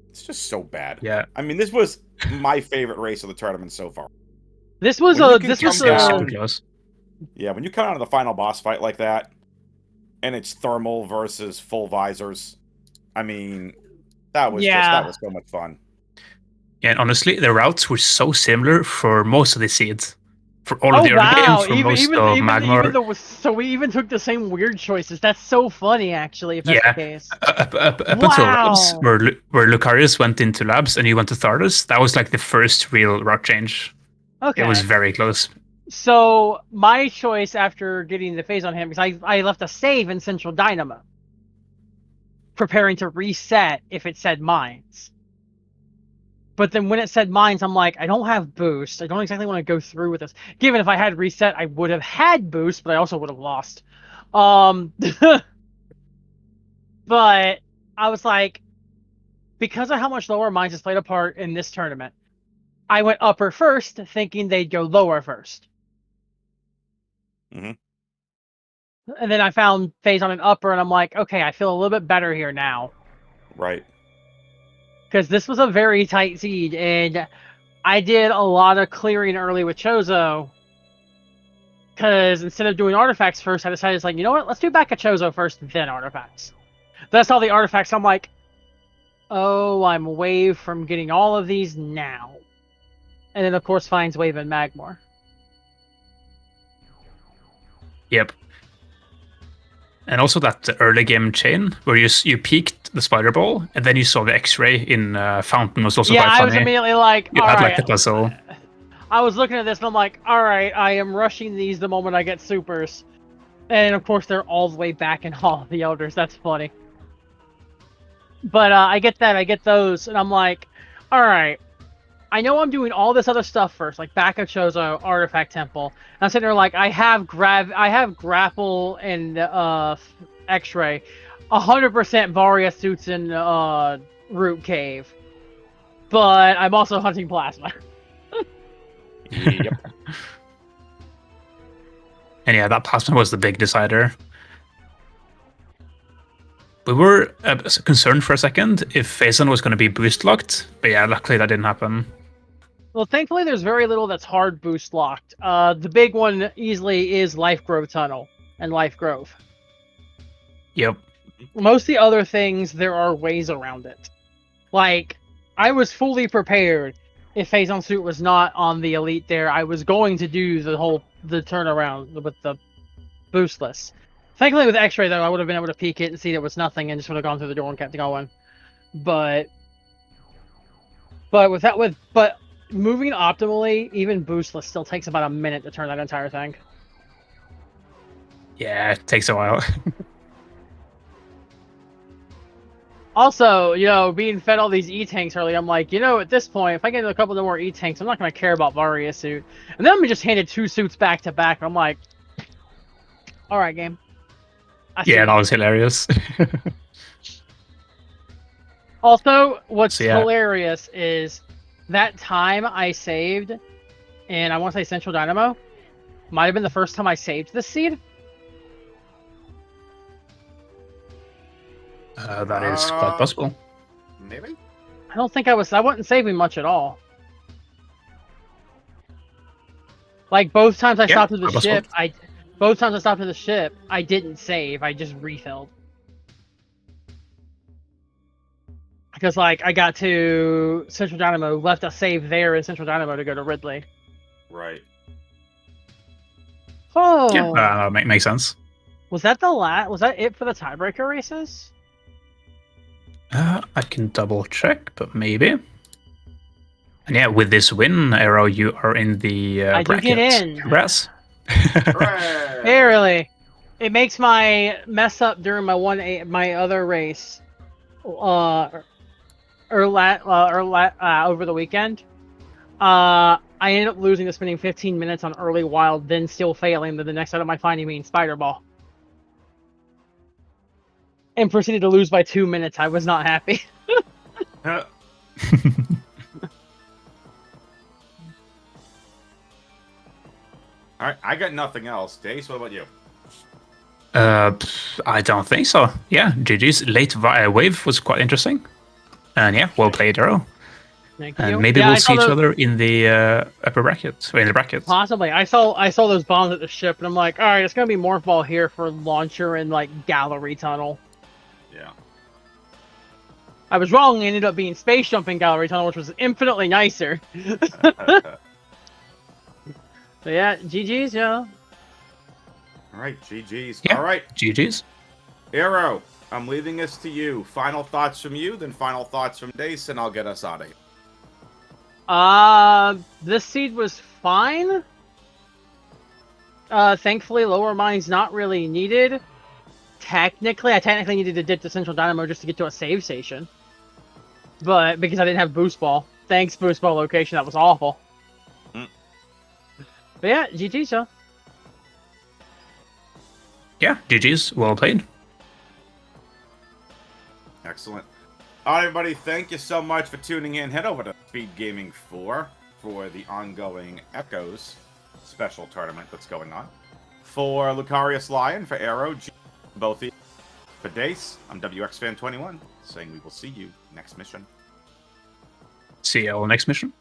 It's just so bad. Yeah. I mean, this was my favorite race of the tournament so far. This was When you a... can This come was down- Super a... close. Yeah, when you come out of the final boss fight like that, and it's Thermal versus full visors, I mean, that was Yeah. that was so much fun. Yeah, and honestly, the routes were so similar for most of the seeds. For all of Oh, the early wow. game, for most of Magmar. So we even took the same weird choices. That's so funny, actually, if that's Yeah. the case. Up until labs, Wow. where Lucarius went into labs and you went to Thardus, that was like the first real route change. Okay. It was very close. So my choice after getting the phase on him, because I left a save in Central Dynamo, preparing to reset if it said mines. But then when it said mines, I'm like, I don't have boost. I don't exactly want to go through with this. Given if I had reset, I would have had boost, but I also would have lost. But I was like, because of how much lower mines has played a part in this tournament, I went upper first, thinking they'd go lower first. Mhm. And then I found phase on an upper, and I'm like, okay, I feel a little bit better here now. Right. Because this was a very tight seed, and I did a lot of clearing early with Chozo. Because instead of doing artifacts first, I decided, like, you know what, let's do back at Chozo first, then artifacts. That's all the artifacts. I'm like, oh, I'm away from getting all of these now. And then, of course, finds Wave and Magmor. Yep. And also that early game chain where you peaked the spider ball and then you saw the X-ray in Fountain was also Yeah, quite I funny. was immediately like, You all had right. like the puzzle. I was looking at this and I'm like, all right, I am rushing these the moment I get supers. And of course, they're all the way back in Hall of the Elders. That's funny. But I get that. I get those. And I'm like, all right. I know I'm doing all this other stuff first, like back of Chozo, Artifact Temple. And I'm sitting there like, I have Grapple and X-Ray. 100% Varia suits in Root Cave. But I'm also hunting Plasma. Yep. And yeah, that plasma was the big decider. We were concerned for a second if Phazon was going to be boost locked, but yeah, luckily that didn't happen. Well, thankfully, there's very little that's hard boost locked. The big one easily is Life Grove Tunnel and Life Grove. Yep. Most of the other things, there are ways around it. Like, I was fully prepared. If Phazon Suit was not on the Elite there, I was going to do the turnaround with the boostless. Thankfully, with X-Ray, though, I would have been able to peek it and see there was nothing and just would have gone through the door and kept going. But moving optimally, even boostless still takes about a minute to turn that entire thing. Yeah, it takes a while. Also, being fed all these E-Tanks early, I'm like, at this point, if I get a couple of more E-Tanks, I'm not going to care about Varia suit. And then I'm just handed 2 suits back to back. I'm like, alright, game. Yeah, that was hilarious. Also, what's hilarious is that time I saved, and I want to say Central Dynamo, might have been the first time I saved this seed. That is quite possible. Maybe? I don't think I wasn't saving much at all. Like, both times I stopped at the ship, I didn't save, I just refilled. Because, like, I got to Central Dynamo, left a save there in Central Dynamo to go to Ridley. Right. Oh! Yeah, makes sense. Was that it for the tiebreaker races? I can double check, but maybe. And yeah, with this win, Aero, you are in the I bracket. do get in. Congrats. Hey, really? It makes my mess up during my other race, over the weekend. I ended up losing to spending 15 minutes on early wild, then still failing. Then the next out of my finding means spider ball. And proceeded to lose by 2 minutes. I was not happy. All right, I got nothing else. Dace, what about you? I don't think so. Yeah, GG's late wave was quite interesting. And yeah, well played, Aero. Thank and you. maybe we'll see each other in the upper bracket, or in the bracket. Possibly. I saw those bombs at the ship, and I'm like, all right, it's gonna be Morph Ball here for launcher and like gallery tunnel. Yeah. I was wrong. It ended up being space jumping gallery tunnel, which was infinitely nicer. So yeah, GG's, yeah. All right, GG's. Yeah. All right, GG's. Aero, I'm leaving this to you. Final thoughts from you, then final thoughts from Dace, and I'll get us out of here. This seed was fine. Thankfully, lower mine's not really needed. I technically needed to dip to Central Dynamo just to get to a save station. But because I didn't have Boost Ball. Thanks, Boost Ball location, that was awful. But yeah, GG's, y'all. Yeah, GG's. Well played. Excellent. All right, everybody, thank you so much for tuning in. Head over to SpeedGaming 4 for the ongoing Echoes special tournament that's going on. For LucariusLion, for Aero, both of you. For Dace, I'm WXFan21, saying we will see you next mission. See you all next mission.